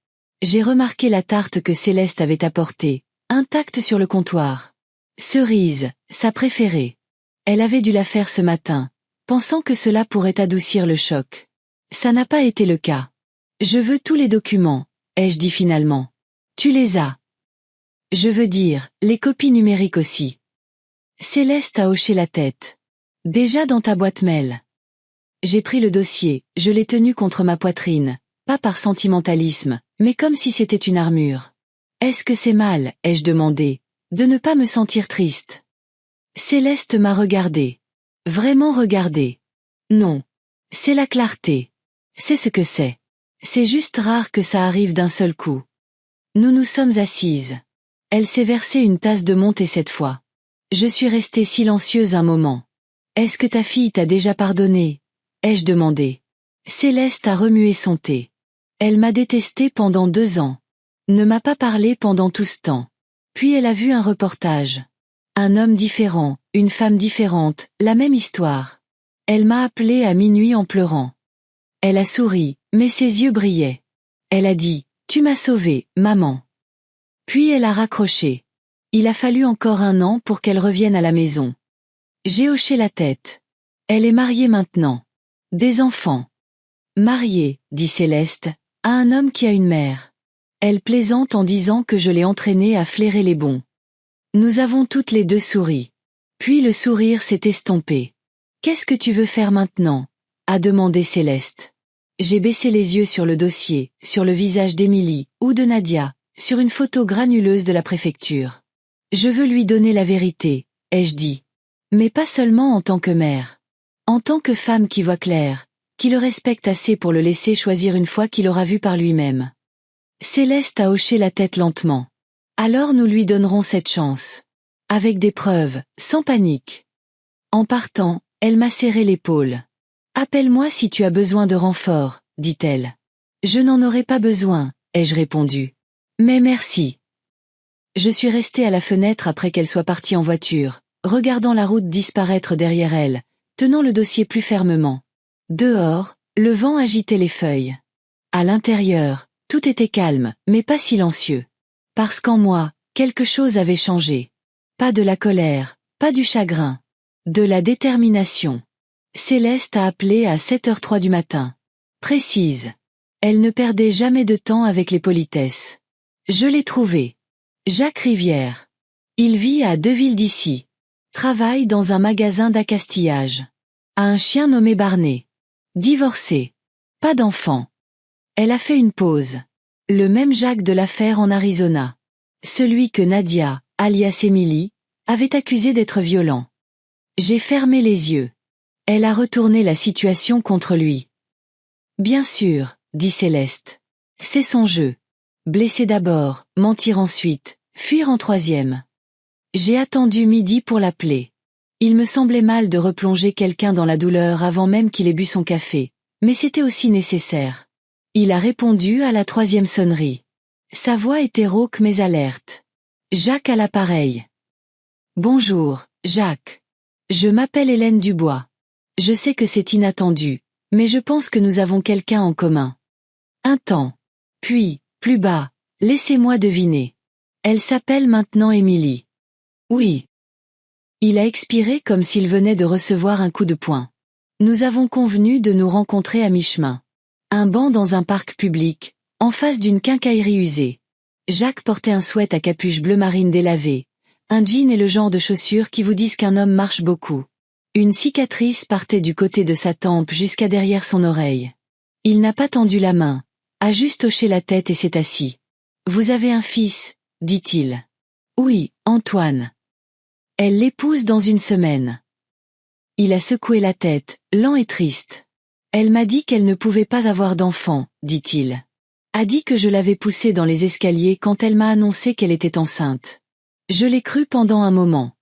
J'ai remarqué la tarte que Céleste avait apportée, intacte sur le comptoir. Cerise, sa préférée. Elle avait dû la faire ce matin, pensant que cela pourrait adoucir le choc. Ça n'a pas été le cas. Je veux tous les documents, ai-je dit finalement. Tu les as. Je veux dire, les copies numériques aussi. Céleste a hoché la tête. Déjà dans ta boîte mail. J'ai pris le dossier, je l'ai tenu contre ma poitrine, pas par sentimentalisme, mais comme si c'était une armure. Est-ce que c'est mal, ai-je demandé, de ne pas me sentir triste? Céleste m'a regardé. Vraiment regardé. Non. C'est la clarté. C'est ce que c'est. C'est juste rare que ça arrive d'un seul coup. Nous nous sommes assises. Elle s'est versée une tasse de montée cette fois. Je suis restée silencieuse un moment. Est-ce que ta fille t'a déjà pardonné? Ai-je demandé. Céleste a remué son thé. Elle m'a détestée pendant 2 ans. Ne m'a pas parlé pendant tout ce temps. Puis elle a vu un reportage. Un homme différent, une femme différente, la même histoire. Elle m'a appelé à minuit en pleurant. Elle a souri, mais ses yeux brillaient. Elle a dit, « Tu m'as sauvée, maman ». Puis elle a raccroché. Il a fallu encore 1 an pour qu'elle revienne à la maison. J'ai hoché la tête. Elle est mariée maintenant. Des enfants. Mariée, dit Céleste, à un homme qui a une mère. Elle plaisante en disant que je l'ai entraînée à flairer les bons. Nous avons toutes les 2 souri. Puis le sourire s'est estompé. Qu'est-ce que tu veux faire maintenant? A demandé Céleste. J'ai baissé les yeux sur le dossier, sur le visage d'Émilie, ou de Nadia, sur une photo granuleuse de la préfecture. Je veux lui donner la vérité, ai-je dit. Mais pas seulement en tant que mère. En tant que femme qui voit clair, qui le respecte assez pour le laisser choisir une fois qu'il aura vu par lui-même. Céleste a hoché la tête lentement. Alors nous lui donnerons cette chance. Avec des preuves, sans panique. En partant, elle m'a serré l'épaule. Appelle-moi si tu as besoin de renfort, dit-elle. Je n'en aurai pas besoin, ai-je répondu. Mais merci. Je suis restée à la fenêtre après qu'elle soit partie en voiture, regardant la route disparaître derrière elle, tenant le dossier plus fermement. Dehors, le vent agitait les feuilles. À l'intérieur, tout était calme, mais pas silencieux. Parce qu'en moi, quelque chose avait changé. Pas de la colère, pas du chagrin. De la détermination. Céleste a appelé à 7h03 du matin. Précise. Elle ne perdait jamais de temps avec les politesses. Je l'ai trouvé. Jacques Rivière. Il vit à 2 villes d'ici. Travaille dans un magasin d'accastillage. A un chien nommé Barney. Divorcé. Pas d'enfant. Elle a fait une pause. Le même Jacques de l'affaire en Arizona. Celui que Nadia, alias Émilie, avait accusé d'être violent. J'ai fermé les yeux. Elle a retourné la situation contre lui. Bien sûr, dit Céleste. C'est son jeu. Blesser d'abord, mentir ensuite, fuir en 3e. J'ai attendu midi pour l'appeler. Il me semblait mal de replonger quelqu'un dans la douleur avant même qu'il ait bu son café, mais c'était aussi nécessaire. Il a répondu à la 3e sonnerie. Sa voix était rauque mais alerte. Jacques à l'appareil. Bonjour, Jacques. Je m'appelle Hélène Dubois. Je sais que c'est inattendu, mais je pense que nous avons quelqu'un en commun. Un temps. Puis, plus bas, laissez-moi deviner. Elle s'appelle maintenant Émilie. Oui. Il a expiré comme s'il venait de recevoir un coup de poing. Nous avons convenu de nous rencontrer à mi-chemin. Un banc dans un parc public, en face d'une quincaillerie usée. Jacques portait un sweat à capuche bleu marine délavé, un jean et le genre de chaussures qui vous disent qu'un homme marche beaucoup. Une cicatrice partait du côté de sa tempe jusqu'à derrière son oreille. Il n'a pas tendu la main, a juste hoché la tête et s'est assis. « Vous avez un fils » dit-il. « Oui, Antoine. Elle l'épouse dans une semaine. » Il a secoué la tête, lent et triste. « Elle m'a dit qu'elle ne pouvait pas avoir d'enfant, dit-il. A dit que je l'avais poussée dans les escaliers quand elle m'a annoncé qu'elle était enceinte. Je l'ai cru pendant un moment.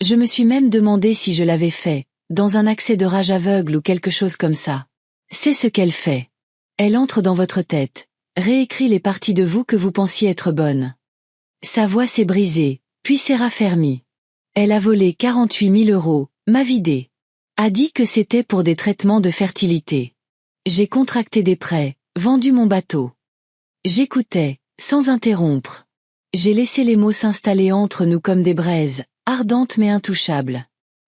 Je me suis même demandé si je l'avais fait, dans un accès de rage aveugle ou quelque chose comme ça. C'est ce qu'elle fait. Elle entre dans votre tête, réécrit les parties de vous que vous pensiez être bonnes. » Sa voix s'est brisée, puis s'est raffermie. Elle a volé 48 000 €, m'a vidé. A dit que c'était pour des traitements de fertilité. J'ai contracté des prêts, vendu mon bateau. J'écoutais, sans interrompre. J'ai laissé les mots s'installer entre nous comme des braises, ardentes mais intouchables.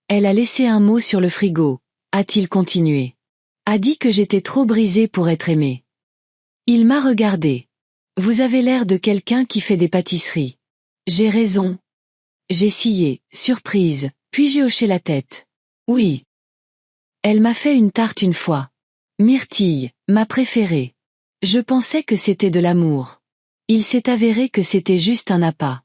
Elle a laissé un mot sur le frigo, a-t-il continué. A dit que j'étais trop brisée pour être aimée. Il m'a regardé. Vous avez l'air de quelqu'un qui fait des pâtisseries. J'ai raison. J'ai scié, surprise, puis j'ai hoché la tête. Oui. Elle m'a fait une tarte une fois. Myrtille, ma préférée. Je pensais que c'était de l'amour. Il s'est avéré que c'était juste un appât.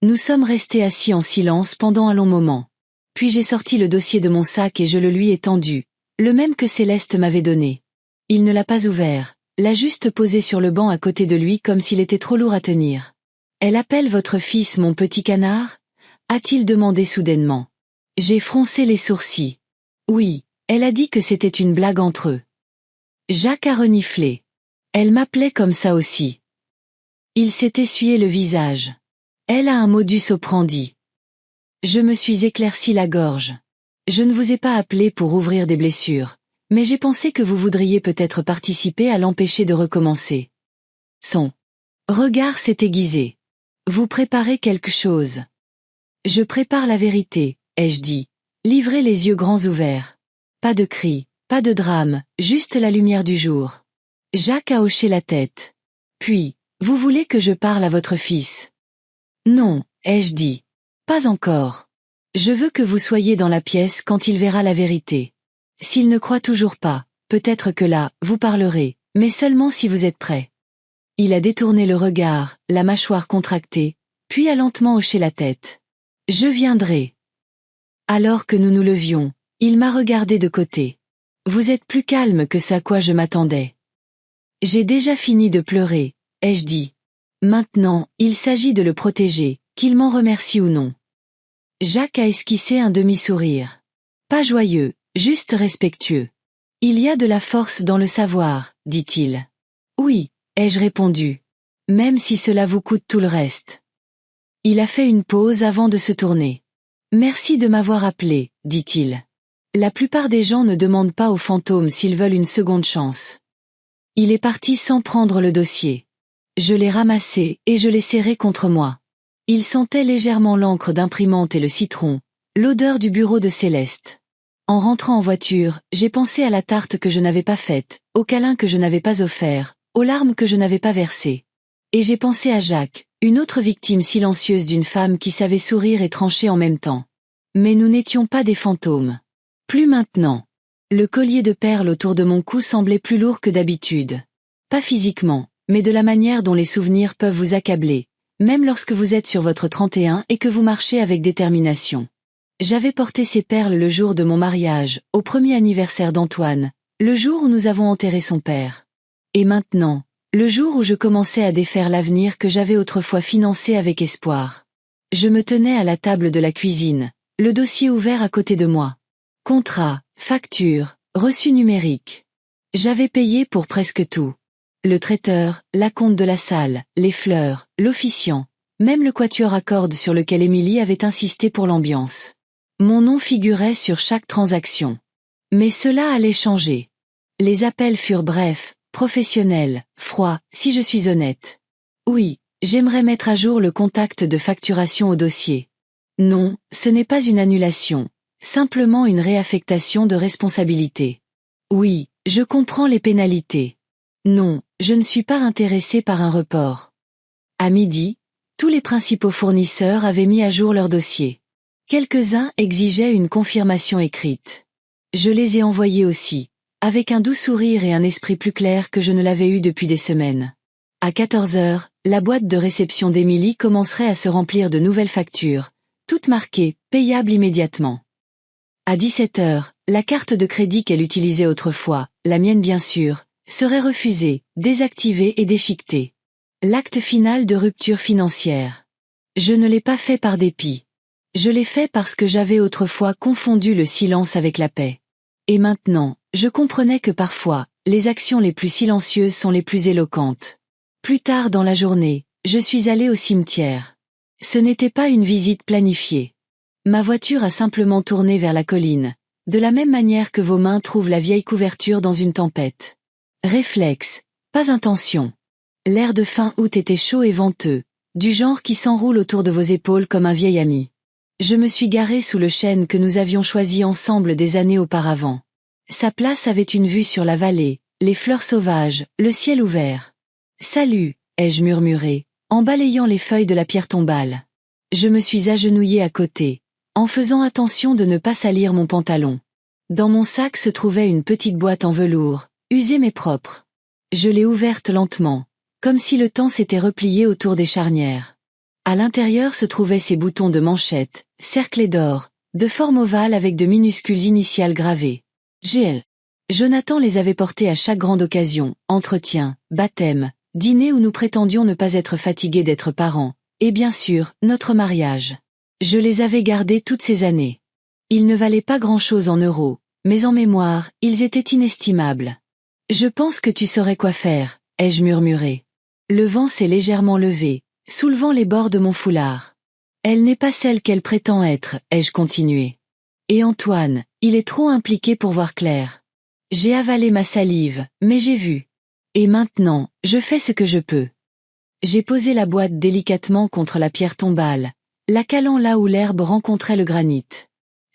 Nous sommes restés assis en silence pendant un long moment. Puis j'ai sorti le dossier de mon sac et je le lui ai tendu, le même que Céleste m'avait donné. Il ne l'a pas ouvert, l'a juste posé sur le banc à côté de lui comme s'il était trop lourd à tenir. « Elle appelle votre fils mon petit canard » a-t-il demandé soudainement. J'ai froncé les sourcils. Oui, elle a dit que c'était une blague entre eux. Jacques a reniflé. Elle m'appelait comme ça aussi. Il s'est essuyé le visage. Elle a un modus operandi. Je me suis éclairci la gorge. Je ne vous ai pas appelé pour ouvrir des blessures, mais j'ai pensé que vous voudriez peut-être participer à l'empêcher de recommencer. Son regard s'est aiguisé. Vous préparez quelque chose. Je prépare la vérité, ai-je dit, livré les yeux grands ouverts. Pas de cris, pas de drame, juste la lumière du jour. Jacques a hoché la tête. Puis, vous voulez que je parle à votre fils? Non, ai-je dit. Pas encore. Je veux que vous soyez dans la pièce quand il verra la vérité. S'il ne croit toujours pas, peut-être que là, vous parlerez, mais seulement si vous êtes prêt. Il a détourné le regard, la mâchoire contractée, puis a lentement hoché la tête. Je viendrai. Alors que nous nous levions, il m'a regardé de côté. Vous êtes plus calme que ce à quoi je m'attendais. J'ai déjà fini de pleurer, ai-je dit. Maintenant, il s'agit de le protéger, qu'il m'en remercie ou non. Jacques a esquissé un demi-sourire. Pas joyeux, juste respectueux. Il y a de la force dans le savoir, dit-il. Oui, ai-je répondu. Même si cela vous coûte tout le reste. Il a fait une pause avant de se tourner. Merci de m'avoir appelé, dit-il. La plupart des gens ne demandent pas aux fantômes s'ils veulent une seconde chance. Il est parti sans prendre le dossier. Je l'ai ramassé et je l'ai serré contre moi. Il sentait légèrement l'encre d'imprimante et le citron, l'odeur du bureau de Céleste. En rentrant en voiture, j'ai pensé à la tarte que je n'avais pas faite, au câlin que je n'avais pas offert, aux larmes que je n'avais pas versées. Et j'ai pensé à Jacques, une autre victime silencieuse d'une femme qui savait sourire et trancher en même temps. Mais nous n'étions pas des fantômes. Plus maintenant. Le collier de perles autour de mon cou semblait plus lourd que d'habitude. Pas physiquement, mais de la manière dont les souvenirs peuvent vous accabler, même lorsque vous êtes sur votre 31 et que vous marchez avec détermination. J'avais porté ces perles le jour de mon mariage, au premier anniversaire d'Antoine, le jour où nous avons enterré son père. Et maintenant, le jour où je commençais à défaire l'avenir que j'avais autrefois financé avec espoir. Je me tenais à la table de la cuisine, le dossier ouvert à côté de moi. Contrat, facture, reçu numérique. J'avais payé pour presque tout. Le traiteur, l'acompte de la salle, les fleurs, l'officiant, même le quatuor à cordes sur lequel Émilie avait insisté pour l'ambiance. Mon nom figurait sur chaque transaction. Mais cela allait changer. Les appels furent brefs, professionnel, froid, si je suis honnête. Oui, j'aimerais mettre à jour le contact de facturation au dossier. Non, ce n'est pas une annulation, simplement une réaffectation de responsabilité. Oui, je comprends les pénalités. Non, je ne suis pas intéressé par un report. À midi, tous les principaux fournisseurs avaient mis à jour leur dossier. Quelques-uns exigeaient une confirmation écrite. Je les ai envoyés aussi, avec un doux sourire et un esprit plus clair que je ne l'avais eu depuis des semaines. À 14 heures, la boîte de réception d'Émilie commencerait à se remplir de nouvelles factures, toutes marquées « payables immédiatement ». À 17 heures, la carte de crédit qu'elle utilisait autrefois, la mienne bien sûr, serait refusée, désactivée et déchiquetée. L'acte final de rupture financière. Je ne l'ai pas fait par dépit. Je l'ai fait parce que j'avais autrefois confondu le silence avec la paix. Et maintenant, je comprenais que parfois, les actions les plus silencieuses sont les plus éloquentes. Plus tard dans la journée, je suis allée au cimetière. Ce n'était pas une visite planifiée. Ma voiture a simplement tourné vers la colline, de la même manière que vos mains trouvent la vieille couverture dans une tempête. Réflexe, pas intention. L'air de fin août était chaud et venteux, du genre qui s'enroule autour de vos épaules comme un vieil ami. Je me suis garée sous le chêne que nous avions choisi ensemble des années auparavant. Sa place avait une vue sur la vallée, les fleurs sauvages, le ciel ouvert. « Salut !» ai-je murmuré, en balayant les feuilles de la pierre tombale. Je me suis agenouillée à côté, en faisant attention de ne pas salir mon pantalon. Dans mon sac se trouvait une petite boîte en velours, usée mais propre. Je l'ai ouverte lentement, comme si le temps s'était replié autour des charnières. À l'intérieur se trouvaient ces boutons de manchette, cerclés d'or, de forme ovale avec de minuscules initiales gravées. GL. Jonathan les avait portés à chaque grande occasion, entretien, baptême, dîner où nous prétendions ne pas être fatigués d'être parents, et bien sûr, notre mariage. Je les avais gardés toutes ces années. Ils ne valaient pas grand-chose en euros, mais en mémoire, ils étaient inestimables. Je pense que tu saurais quoi faire, ai-je murmuré. Le vent s'est légèrement levé, soulevant les bords de mon foulard. Elle n'est pas celle qu'elle prétend être, ai-je continué. Et Antoine, il est trop impliqué pour voir clair. J'ai avalé ma salive, mais j'ai vu. Et maintenant, je fais ce que je peux. J'ai posé la boîte délicatement contre la pierre tombale, la calant là où l'herbe rencontrait le granit.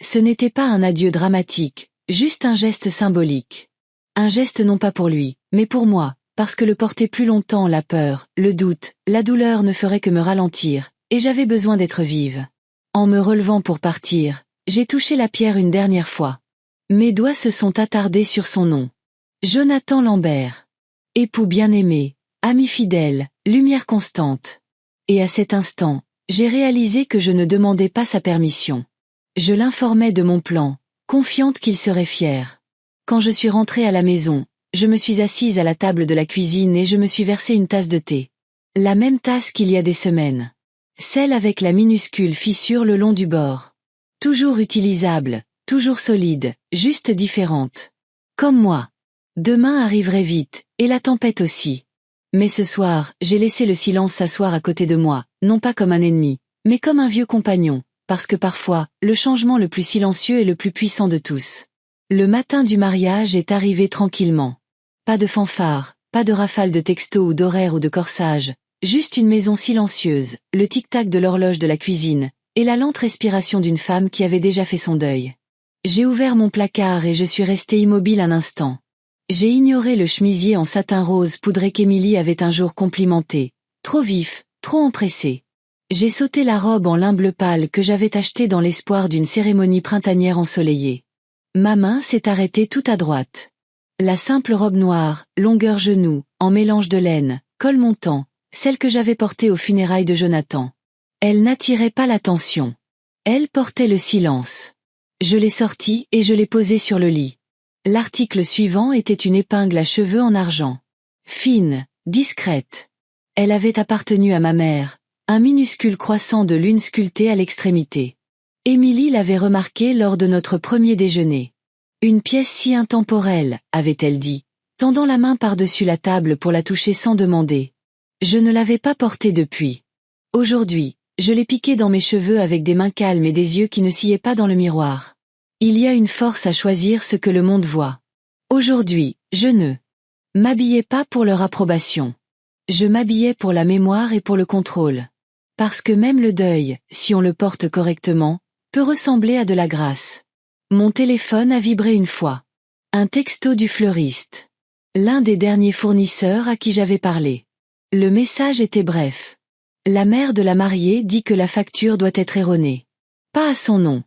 Ce n'était pas un adieu dramatique, juste un geste symbolique. Un geste non pas pour lui, mais pour moi, parce que le porter plus longtemps la peur, le doute, la douleur ne ferait que me ralentir, et j'avais besoin d'être vive. En me relevant pour partir, j'ai touché la pierre une dernière fois. Mes doigts se sont attardés sur son nom. Jonathan Lambert. Époux bien-aimé, ami fidèle, lumière constante. Et à cet instant, j'ai réalisé que je ne demandais pas sa permission. Je l'informais de mon plan, confiante qu'il serait fier. Quand je suis rentrée à la maison, je me suis assise à la table de la cuisine et je me suis versé une tasse de thé. La même tasse qu'il y a des semaines. Celle avec la minuscule fissure le long du bord. Toujours utilisable, toujours solide, juste différente. Comme moi. Demain arriverait vite, et la tempête aussi. Mais ce soir, j'ai laissé le silence s'asseoir à côté de moi, non pas comme un ennemi, mais comme un vieux compagnon, parce que parfois, le changement le plus silencieux est le plus puissant de tous. Le matin du mariage est arrivé tranquillement. Pas de fanfare, pas de rafale de textos ou d'horaires ou de corsage, juste une maison silencieuse, le tic-tac de l'horloge de la cuisine, et la lente respiration d'une femme qui avait déjà fait son deuil. J'ai ouvert mon placard et je suis restée immobile un instant. J'ai ignoré le chemisier en satin rose poudré qu'Émilie avait un jour complimenté, trop vif, trop empressé. J'ai sauté la robe en lin bleu pâle que j'avais achetée dans l'espoir d'une cérémonie printanière ensoleillée. Ma main s'est arrêtée tout à droite. La simple robe noire, longueur genou, en mélange de laine, col montant, celle que j'avais portée aux funérailles de Jonathan. Elle n'attirait pas l'attention. Elle portait le silence. Je l'ai sortie et je l'ai posée sur le lit. L'article suivant était une épingle à cheveux en argent. Fine, discrète. Elle avait appartenu à ma mère, un minuscule croissant de lune sculpté à l'extrémité. Émilie l'avait remarqué lors de notre premier déjeuner. Une pièce si intemporelle, avait-elle dit, tendant la main par-dessus la table pour la toucher sans demander. Je ne l'avais pas portée depuis. Aujourd'hui, je l'ai piquée dans mes cheveux avec des mains calmes et des yeux qui ne sciaient pas dans le miroir. Il y a une force à choisir ce que le monde voit. Aujourd'hui, je ne M'habillais pas pour leur approbation. Je m'habillais pour la mémoire et pour le contrôle. Parce que même le deuil, si on le porte correctement, peut ressembler à de la grâce. Mon téléphone a vibré une fois. Un texto du fleuriste. L'un des derniers fournisseurs à qui j'avais parlé. Le message était bref. La mère de la mariée dit que la facture doit être erronée. Pas à son nom.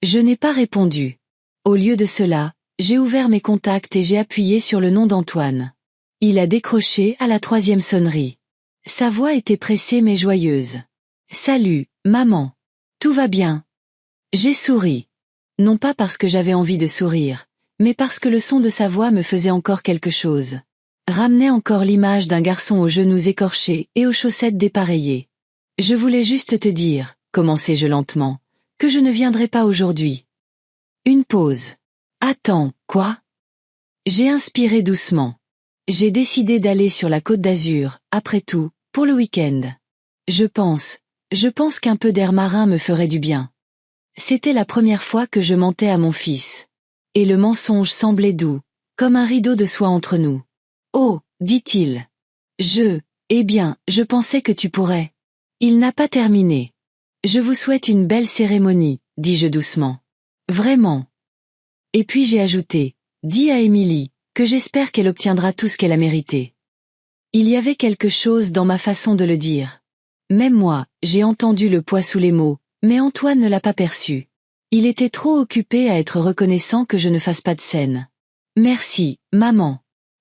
Je n'ai pas répondu. Au lieu de cela, j'ai ouvert mes contacts et j'ai appuyé sur le nom d'Antoine. Il a décroché à la 3e sonnerie. Sa voix était pressée mais joyeuse. « Salut, maman. Tout va bien ?» J'ai souri. Non pas parce que j'avais envie de sourire, mais parce que le son de sa voix me faisait encore quelque chose. Ramenait encore l'image d'un garçon aux genoux écorchés et aux chaussettes dépareillées. « Je voulais juste te dire, » commençai-je lentement, « que je ne viendrai pas aujourd'hui. » Une pause. « Attends, quoi ?» J'ai inspiré doucement. J'ai décidé d'aller sur la Côte d'Azur, après tout, pour le week-end. Je pense qu'un peu d'air marin me ferait du bien. C'était la première fois que je mentais à mon fils. Et le mensonge semblait doux, comme un rideau de soie entre nous. « Oh, dit-il. Eh bien, je pensais que tu pourrais. » Il n'a pas terminé. « Je vous souhaite une belle cérémonie, dis-je doucement. Vraiment. » Et puis j'ai ajouté, « Dis à Émilie, que j'espère qu'elle obtiendra tout ce qu'elle a mérité. » Il y avait quelque chose dans ma façon de le dire. Même moi, j'ai entendu le poids sous les mots, mais Antoine ne l'a pas perçu. Il était trop occupé à être reconnaissant que je ne fasse pas de scène. « Merci, maman.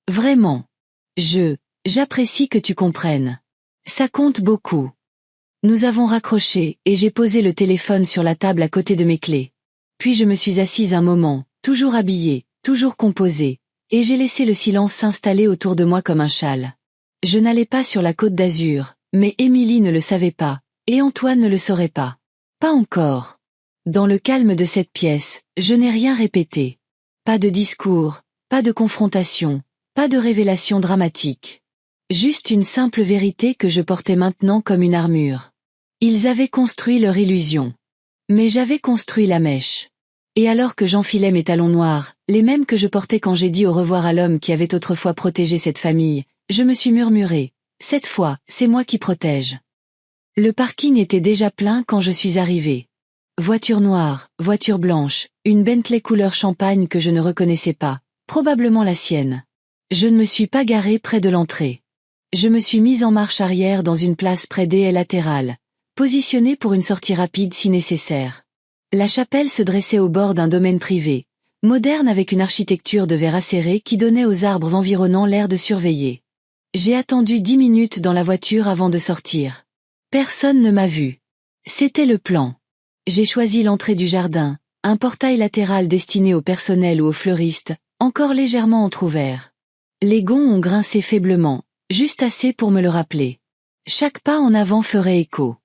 Vraiment. J'apprécie que tu comprennes. Ça compte beaucoup. » Nous avons raccroché et j'ai posé le téléphone sur la table à côté de mes clés. Puis je me suis assise un moment, toujours habillée, toujours composée, et j'ai laissé le silence s'installer autour de moi comme un châle. Je n'allais pas sur la Côte d'Azur, mais Émilie ne le savait pas, et Antoine ne le saurait pas. Pas encore. Dans le calme de cette pièce, je n'ai rien répété. Pas de discours, pas de confrontation, pas de révélation dramatique. Juste une simple vérité que je portais maintenant comme une armure. Ils avaient construit leur illusion. Mais j'avais construit la mèche. Et alors que j'enfilais mes talons noirs, les mêmes que je portais quand j'ai dit au revoir à l'homme qui avait autrefois protégé cette famille, je me suis murmuré, « Cette fois, c'est moi qui protège. » Le parking était déjà plein quand je suis arrivé. Voiture noire, voiture blanche, une Bentley couleur champagne que je ne reconnaissais pas, probablement la sienne. Je ne me suis pas garé près de l'entrée. Je me suis mise en marche arrière dans une place près des haies latérales, positionnée pour une sortie rapide si nécessaire. La chapelle se dressait au bord d'un domaine privé, moderne avec une architecture de verre acéré qui donnait aux arbres environnants l'air de surveiller. J'ai attendu 10 minutes dans la voiture avant de sortir. Personne ne m'a vu. C'était le plan. J'ai choisi l'entrée du jardin, un portail latéral destiné au personnel ou aux fleuristes, encore légèrement entrouvert. Les gonds ont grincé faiblement, juste assez pour me le rappeler. Chaque pas en avant ferait écho.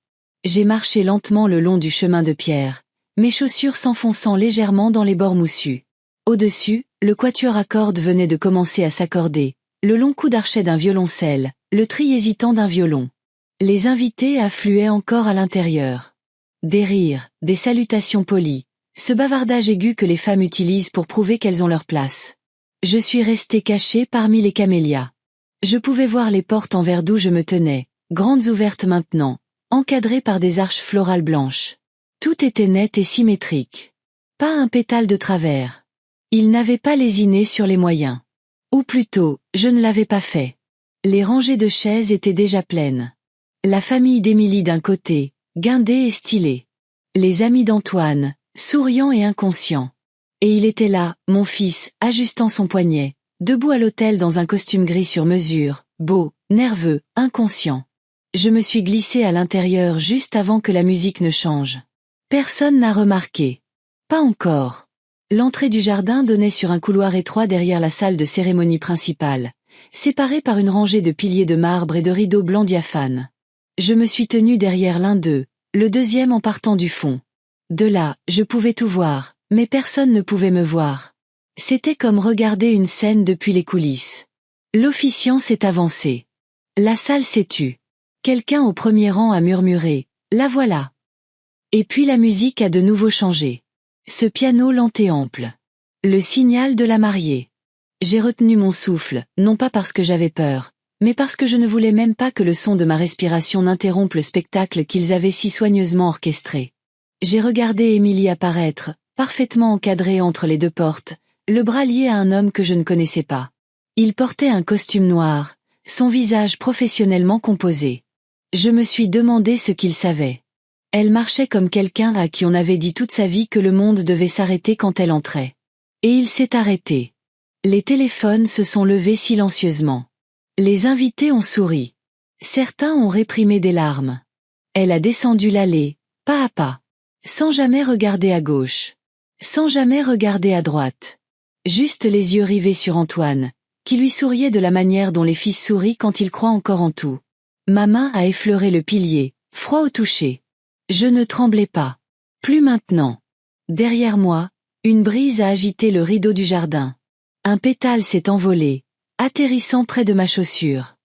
J'ai marché lentement le long du chemin de pierre, mes chaussures s'enfonçant légèrement dans les bords moussus. Au-dessus, le quatuor à cordes venait de commencer à s'accorder, le long coup d'archet d'un violoncelle, le tri hésitant d'un violon. Les invités affluaient encore à l'intérieur. Des rires, des salutations polies, ce bavardage aigu que les femmes utilisent pour prouver qu'elles ont leur place. Je suis restée cachée parmi les camélias. Je pouvais voir les portes envers d'où je me tenais, grandes ouvertes maintenant, encadrées par des arches florales blanches. Tout était net et symétrique. Pas un pétale de travers. Il n'avait pas lésiné sur les moyens. Ou plutôt, je ne l'avais pas fait. Les rangées de chaises étaient déjà pleines. La famille d'Émilie d'un côté, guindée et stylée. Les amis d'Antoine, souriants et inconscients. Et il était là, mon fils, ajustant son poignet, debout à l'autel dans un costume gris sur mesure, beau, nerveux, inconscient. Je me suis glissée à l'intérieur juste avant que la musique ne change. Personne n'a remarqué. Pas encore. L'entrée du jardin donnait sur un couloir étroit derrière la salle de cérémonie principale, séparée par une rangée de piliers de marbre et de rideaux blancs diaphanes. Je me suis tenue derrière l'un d'eux, le deuxième en partant du fond. De là, je pouvais tout voir, mais personne ne pouvait me voir. C'était comme regarder une scène depuis les coulisses. L'officiant s'est avancé. La salle s'est tue. Quelqu'un au premier rang a murmuré, « La voilà !» Et puis la musique a de nouveau changé. Ce piano lent et ample. Le signal de la mariée. J'ai retenu mon souffle, non pas parce que j'avais peur, mais parce que je ne voulais même pas que le son de ma respiration n'interrompe le spectacle qu'ils avaient si soigneusement orchestré. J'ai regardé Émilie apparaître, parfaitement encadrée entre les deux portes, le bras lié à un homme que je ne connaissais pas. Il portait un costume noir, son visage professionnellement composé. Je me suis demandé ce qu'il savait. Elle marchait comme quelqu'un à qui on avait dit toute sa vie que le monde devait s'arrêter quand elle entrait. Et il s'est arrêté. Les téléphones se sont levés silencieusement. Les invités ont souri. Certains ont réprimé des larmes. Elle a descendu l'allée, pas à pas. Sans jamais regarder à gauche. Sans jamais regarder à droite. Juste les yeux rivés sur Antoine, qui lui souriait de la manière dont les fils sourient quand ils croient encore en tout. Ma main a effleuré le pilier, froid au toucher. Je ne tremblais pas. Plus maintenant. Derrière moi, une brise a agité le rideau du jardin. Un pétale s'est envolé, atterrissant près de ma chaussure.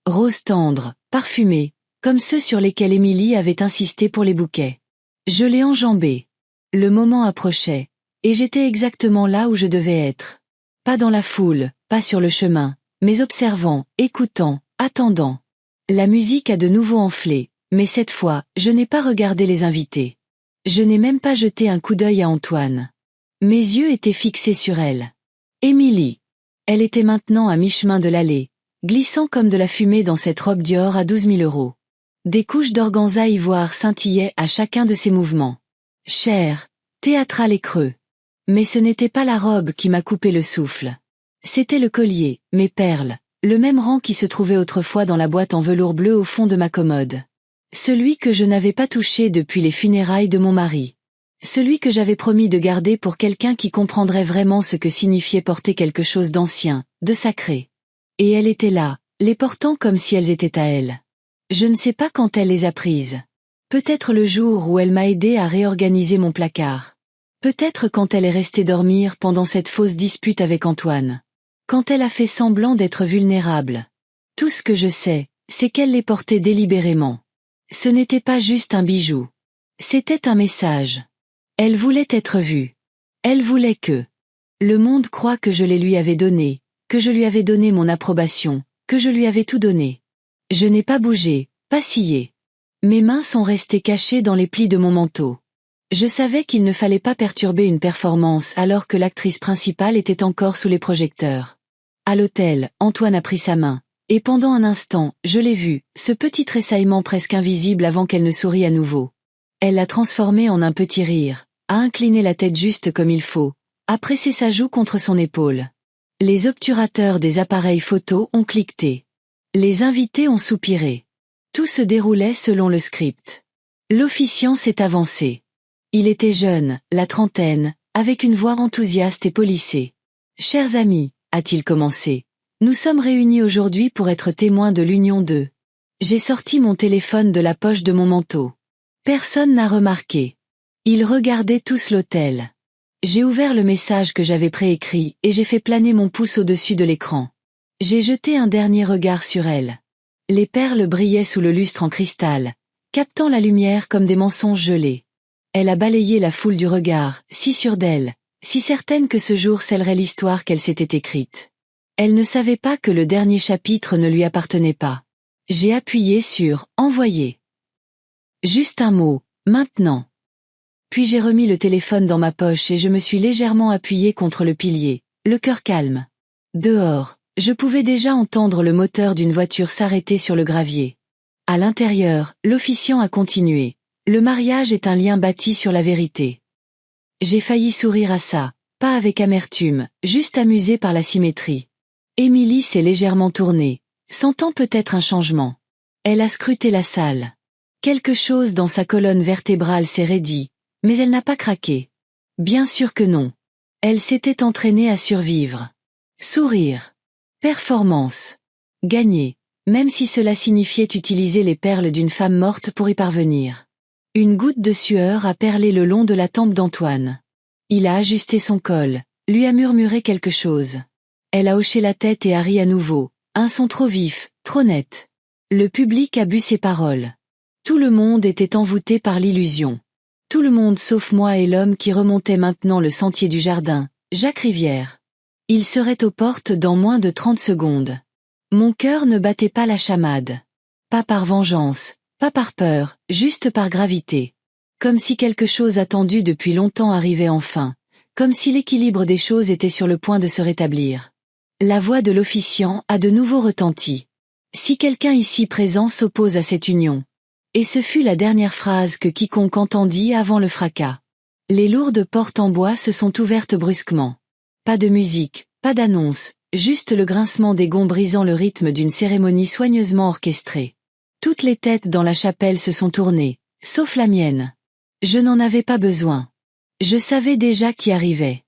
Rose tendre, parfumée, comme ceux sur lesquels Émilie avait insisté pour les bouquets. Je l'ai enjambé. Le moment approchait, et j'étais exactement là où je devais être. Pas dans la foule, pas sur le chemin, mais observant, écoutant, attendant. La musique a de nouveau enflé, mais cette fois, je n'ai pas regardé les invités. Je n'ai même pas jeté un coup d'œil à Antoine. Mes yeux étaient fixés sur elle. Émilie. Elle était maintenant à mi-chemin de l'allée, glissant comme de la fumée dans cette robe Dior à 12 000 €. Des couches d'organza ivoire scintillaient à chacun de ses mouvements. Cher, théâtral et creux. Mais ce n'était pas la robe qui m'a coupé le souffle. C'était le collier, mes perles, le même rang qui se trouvait autrefois dans la boîte en velours bleu au fond de ma commode. Celui que je n'avais pas touché depuis les funérailles de mon mari. Celui que j'avais promis de garder pour quelqu'un qui comprendrait vraiment ce que signifiait porter quelque chose d'ancien, de sacré. Et elle était là, les portant comme si elles étaient à elle. Je ne sais pas quand elle les a prises. Peut-être le jour où elle m'a aidé à réorganiser mon placard. Peut-être quand elle est restée dormir pendant cette fausse dispute avec Antoine. Quand elle a fait semblant d'être vulnérable. Tout ce que je sais, c'est qu'elle les portait délibérément. Ce n'était pas juste un bijou. C'était un message. Elle voulait être vue. Elle voulait que le monde croie que je les lui avais donnés, que je lui avais donné mon approbation, que je lui avais tout donné. Je n'ai pas bougé, pas scié. Mes mains sont restées cachées dans les plis de mon manteau. Je savais qu'il ne fallait pas perturber une performance alors que l'actrice principale était encore sous les projecteurs. À l'hôtel, Antoine a pris sa main, et pendant un instant, je l'ai vu, ce petit tressaillement presque invisible avant qu'elle ne sourie à nouveau. Elle l'a transformé en un petit rire, a incliné la tête juste comme il faut, a pressé sa joue contre son épaule. Les obturateurs des appareils photo ont cliqueté. Les invités ont soupiré. Tout se déroulait selon le script. L'officiant s'est avancé. Il était jeune, la trentaine, avec une voix enthousiaste et polissée. « Chers amis », a-t-il commencé, « nous sommes réunis aujourd'hui pour être témoins de l'union d'eux. » J'ai sorti mon téléphone de la poche de mon manteau. Personne n'a remarqué. Ils regardaient tous l'hôtel. J'ai ouvert le message que j'avais préécrit et j'ai fait planer mon pouce au-dessus de l'écran. J'ai jeté un dernier regard sur elle. Les perles brillaient sous le lustre en cristal, captant la lumière comme des mensonges gelés. Elle a balayé la foule du regard, si sûre d'elle, si certaine que ce jour scellerait l'histoire qu'elle s'était écrite. Elle ne savait pas que le dernier chapitre ne lui appartenait pas. J'ai appuyé sur « Envoyer ». Juste un mot, maintenant. Puis j'ai remis le téléphone dans ma poche et je me suis légèrement appuyé contre le pilier, le cœur calme. Dehors, je pouvais déjà entendre le moteur d'une voiture s'arrêter sur le gravier. À l'intérieur, l'officiant a continué. Le mariage est un lien bâti sur la vérité. J'ai failli sourire à ça, pas avec amertume, juste amusée par la symétrie. Émilie s'est légèrement tournée, sentant peut-être un changement. Elle a scruté la salle. Quelque chose dans sa colonne vertébrale s'est raidi, mais elle n'a pas craqué. Bien sûr que non. Elle s'était entraînée à survivre. Sourire. Performance. Gagner, même si cela signifiait utiliser les perles d'une femme morte pour y parvenir. Une goutte de sueur a perlé le long de la tempe d'Antoine. Il a ajusté son col, lui a murmuré quelque chose. Elle a hoché la tête et a ri à nouveau, un son trop vif, trop net. Le public a bu ses paroles. Tout le monde était envoûté par l'illusion. Tout le monde sauf moi et l'homme qui remontait maintenant le sentier du jardin, Jacques Rivière. Il serait aux portes dans moins de 30 secondes. Mon cœur ne battait pas la chamade. Pas par vengeance, pas par peur, juste par gravité. Comme si quelque chose attendu depuis longtemps arrivait enfin, comme si l'équilibre des choses était sur le point de se rétablir. La voix de l'officiant a de nouveau retenti. Si quelqu'un ici présent s'oppose à cette union. Et ce fut la dernière phrase que quiconque entendit avant le fracas. Les lourdes portes en bois se sont ouvertes brusquement. Pas de musique, pas d'annonce, juste le grincement des gonds brisant le rythme d'une cérémonie soigneusement orchestrée. Toutes les têtes dans la chapelle se sont tournées, sauf la mienne. Je n'en avais pas besoin. Je savais déjà qui arrivait.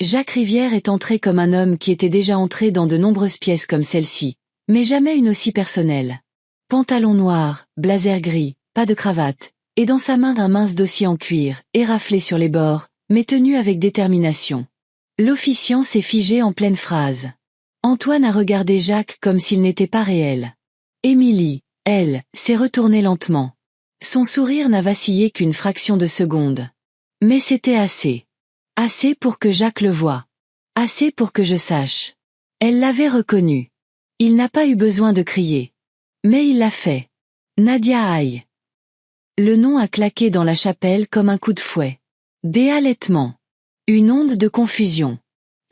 Jacques Rivière est entré comme un homme qui était déjà entré dans de nombreuses pièces comme celle-ci, mais jamais une aussi personnelle. Pantalon noir, blazer gris, pas de cravate, et dans sa main un mince dossier en cuir, éraflé sur les bords, mais tenu avec détermination. L'officiant s'est figé en pleine phrase. Antoine a regardé Jacques comme s'il n'était pas réel. Émilie, elle, s'est retournée lentement. Son sourire n'a vacillé qu'une fraction de seconde. Mais c'était assez. Assez pour que Jacques le voie. Assez pour que je sache. Elle l'avait reconnu. Il n'a pas eu besoin de crier. Mais il l'a fait. Nadia Haye. Le nom a claqué dans la chapelle comme un coup de fouet. Des halètements. Une onde de confusion.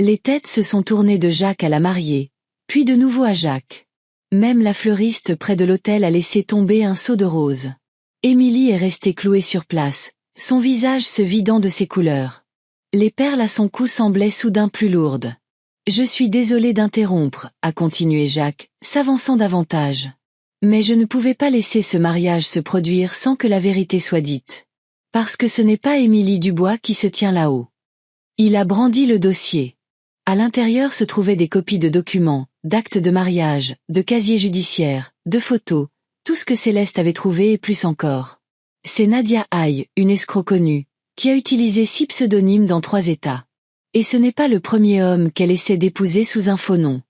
Les têtes se sont tournées de Jacques à la mariée, puis de nouveau à Jacques. Même la fleuriste près de l'autel a laissé tomber un seau de roses. Émilie est restée clouée sur place, son visage se vidant de ses couleurs. Les perles à son cou semblaient soudain plus lourdes. « Je suis désolé d'interrompre », a continué Jacques, s'avançant davantage. Mais je ne pouvais pas laisser ce mariage se produire sans que la vérité soit dite. Parce que ce n'est pas Émilie Dubois qui se tient là-haut. Il a brandi le dossier. À l'intérieur se trouvaient des copies de documents, d'actes de mariage, de casiers judiciaires, de photos, tout ce que Céleste avait trouvé et plus encore. C'est Nadia Haye, une escroc connue, qui a utilisé 6 pseudonymes dans 3 États. Et ce n'est pas le premier homme qu'elle essaie d'épouser sous un faux nom.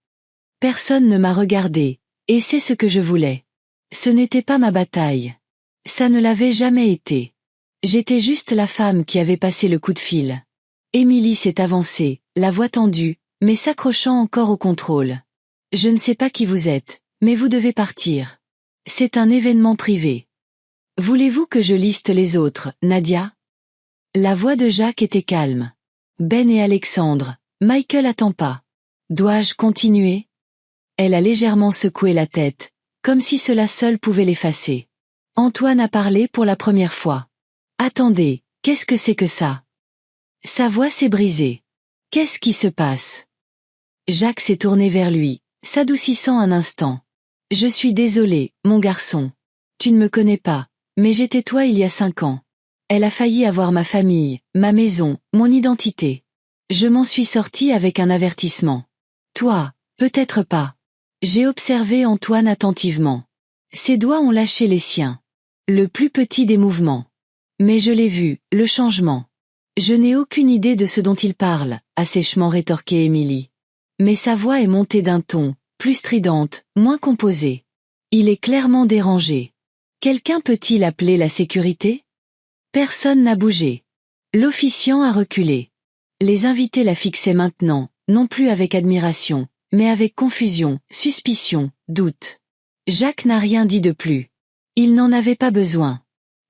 Personne ne m'a regardé, et c'est ce que je voulais. Ce n'était pas ma bataille. Ça ne l'avait jamais été. J'étais juste la femme qui avait passé le coup de fil. Émilie s'est avancée, la voix tendue, mais s'accrochant encore au contrôle. Je ne sais pas qui vous êtes, mais vous devez partir. C'est un événement privé. Voulez-vous que je liste les autres, Nadia? La voix de Jacques était calme. Ben et Alexandre, Michael attend pas. Dois-je continuer? Elle a légèrement secoué la tête, comme si cela seul pouvait l'effacer. Antoine a parlé pour la première fois. Attendez, qu'est-ce que c'est que ça? Sa voix s'est brisée. Qu'est-ce qui se passe? Jacques s'est tourné vers lui, s'adoucissant un instant. Je suis désolé, mon garçon. Tu ne me connais pas, mais j'étais toi il y a 5 ans. Elle a failli avoir ma famille, ma maison, mon identité. Je m'en suis sorti avec un avertissement. Toi, peut-être pas. J'ai observé Antoine attentivement. Ses doigts ont lâché les siens. Le plus petit des mouvements. Mais je l'ai vu, le changement. Je n'ai aucune idée de ce dont il parle, a sèchement rétorqué Émilie. Mais sa voix est montée d'un ton, plus stridente, moins composée. Il est clairement dérangé. Quelqu'un peut-il appeler la sécurité? Personne n'a bougé. L'officiant a reculé. Les invités la fixaient maintenant, non plus avec admiration, mais avec confusion, suspicion, doute. Jacques n'a rien dit de plus. Il n'en avait pas besoin.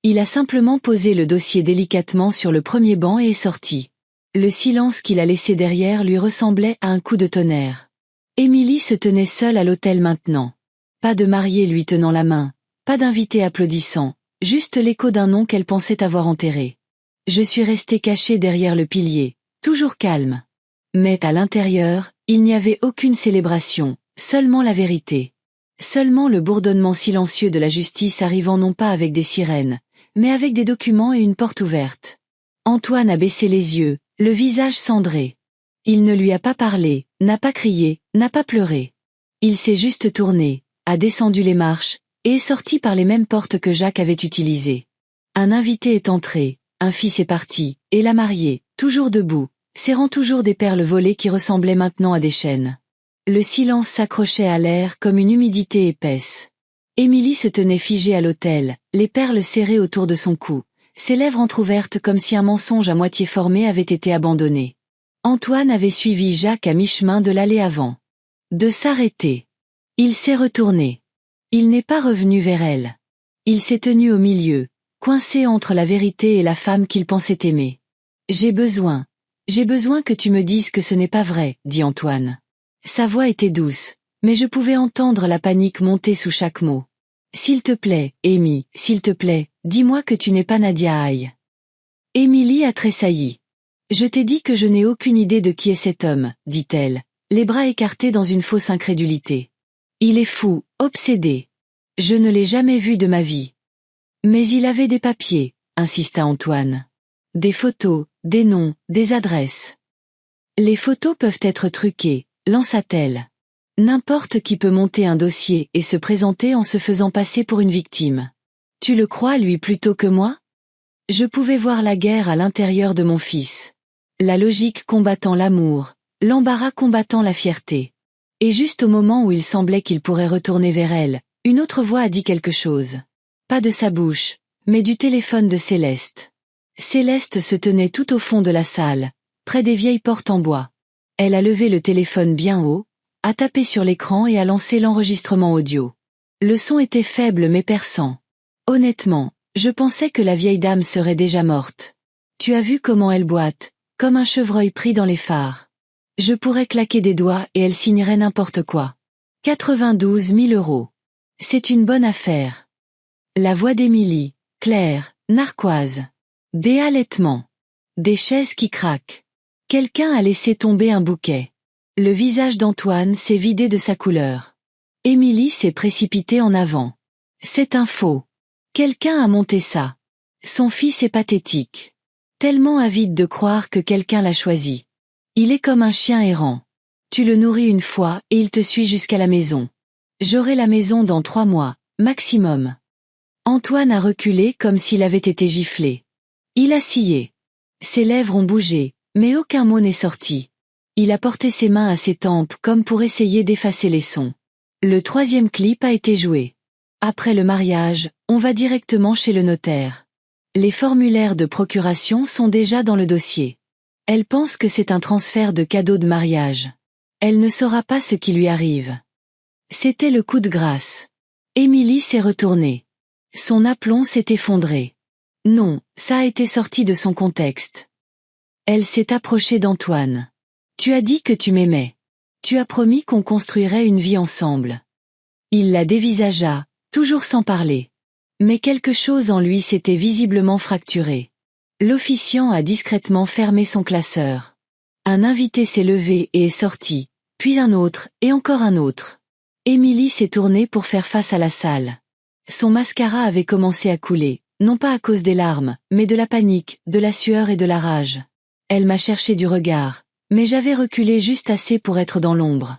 Il a simplement posé le dossier délicatement sur le premier banc et est sorti. Le silence qu'il a laissé derrière lui ressemblait à un coup de tonnerre. Émilie se tenait seule à l'autel maintenant. Pas de marié lui tenant la main, pas d'invité applaudissant, juste l'écho d'un nom qu'elle pensait avoir enterré. Je suis restée cachée derrière le pilier, toujours calme. Mais à l'intérieur, il n'y avait aucune célébration, seulement la vérité. Seulement le bourdonnement silencieux de la justice arrivant non pas avec des sirènes, mais avec des documents et une porte ouverte. Antoine a baissé les yeux, le visage cendré. Il ne lui a pas parlé, n'a pas crié, n'a pas pleuré. Il s'est juste tourné, a descendu les marches, et est sorti par les mêmes portes que Jacques avait utilisées. Un invité est entré, un fils est parti, et la mariée, toujours debout, serrant toujours des perles volées qui ressemblaient maintenant à des chaînes. Le silence s'accrochait à l'air comme une humidité épaisse. Émilie se tenait figée à l'autel, les perles serrées autour de son cou, ses lèvres entr'ouvertes comme si un mensonge à moitié formé avait été abandonné. Antoine avait suivi Jacques à mi-chemin de l'allée avant. De s'arrêter. Il s'est retourné. Il n'est pas revenu vers elle. Il s'est tenu au milieu, coincé entre la vérité et la femme qu'il pensait aimer. J'ai besoin que tu me dises que ce n'est pas vrai, dit Antoine. Sa voix était douce, mais je pouvais entendre la panique monter sous chaque mot. S'il te plaît, Amy, s'il te plaît, dis-moi que tu n'es pas Nadia Haye. Émilie a tressailli. Je t'ai dit que je n'ai aucune idée de qui est cet homme, dit-elle, les bras écartés dans une fausse incrédulité. Il est fou, obsédé. Je ne l'ai jamais vu de ma vie. Mais il avait des papiers, insista Antoine. Des photos, des noms, des adresses. Les photos peuvent être truquées, lança-t-elle. N'importe qui peut monter un dossier et se présenter en se faisant passer pour une victime. Tu le crois lui plutôt que moi? Je pouvais voir la guerre à l'intérieur de mon fils. La logique combattant l'amour, l'embarras combattant la fierté. Et juste au moment où il semblait qu'il pourrait retourner vers elle, une autre voix a dit quelque chose. Pas de sa bouche, mais du téléphone de Céleste. Céleste se tenait tout au fond de la salle, près des vieilles portes en bois. Elle a levé le téléphone bien haut, a tapé sur l'écran et a lancé l'enregistrement audio. Le son était faible mais perçant. Honnêtement, je pensais que la vieille dame serait déjà morte. Tu as vu comment elle boite, comme un chevreuil pris dans les phares. Je pourrais claquer des doigts et elle signerait n'importe quoi. 92 000 €. C'est une bonne affaire. La voix d'Émilie, claire, narquoise. Des halètements. Des chaises qui craquent. Quelqu'un a laissé tomber un bouquet. Le visage d'Antoine s'est vidé de sa couleur. Émilie s'est précipitée en avant. C'est un faux. Quelqu'un a monté ça. Son fils est pathétique. Tellement avide de croire que quelqu'un l'a choisi. Il est comme un chien errant. Tu le nourris une fois et il te suit jusqu'à la maison. J'aurai la maison dans 3 mois, maximum. Antoine a reculé comme s'il avait été giflé. Il a scié. Ses lèvres ont bougé, mais aucun mot n'est sorti. Il a porté ses mains à ses tempes comme pour essayer d'effacer les sons. Le 3e clip a été joué. Après le mariage, on va directement chez le notaire. Les formulaires de procuration sont déjà dans le dossier. Elle pense que c'est un transfert de cadeau de mariage. Elle ne saura pas ce qui lui arrive. C'était le coup de grâce. Émilie s'est retournée. Son aplomb s'est effondré. Non, ça a été sorti de son contexte. Elle s'est approchée d'Antoine. Tu as dit que tu m'aimais. Tu as promis qu'on construirait une vie ensemble. Il la dévisagea, toujours sans parler. Mais quelque chose en lui s'était visiblement fracturé. L'officiant a discrètement fermé son classeur. Un invité s'est levé et est sorti, puis un autre, et encore un autre. Émilie s'est tournée pour faire face à la salle. Son mascara avait commencé à couler, non pas à cause des larmes, mais de la panique, de la sueur et de la rage. Elle m'a cherché du regard, mais j'avais reculé juste assez pour être dans l'ombre.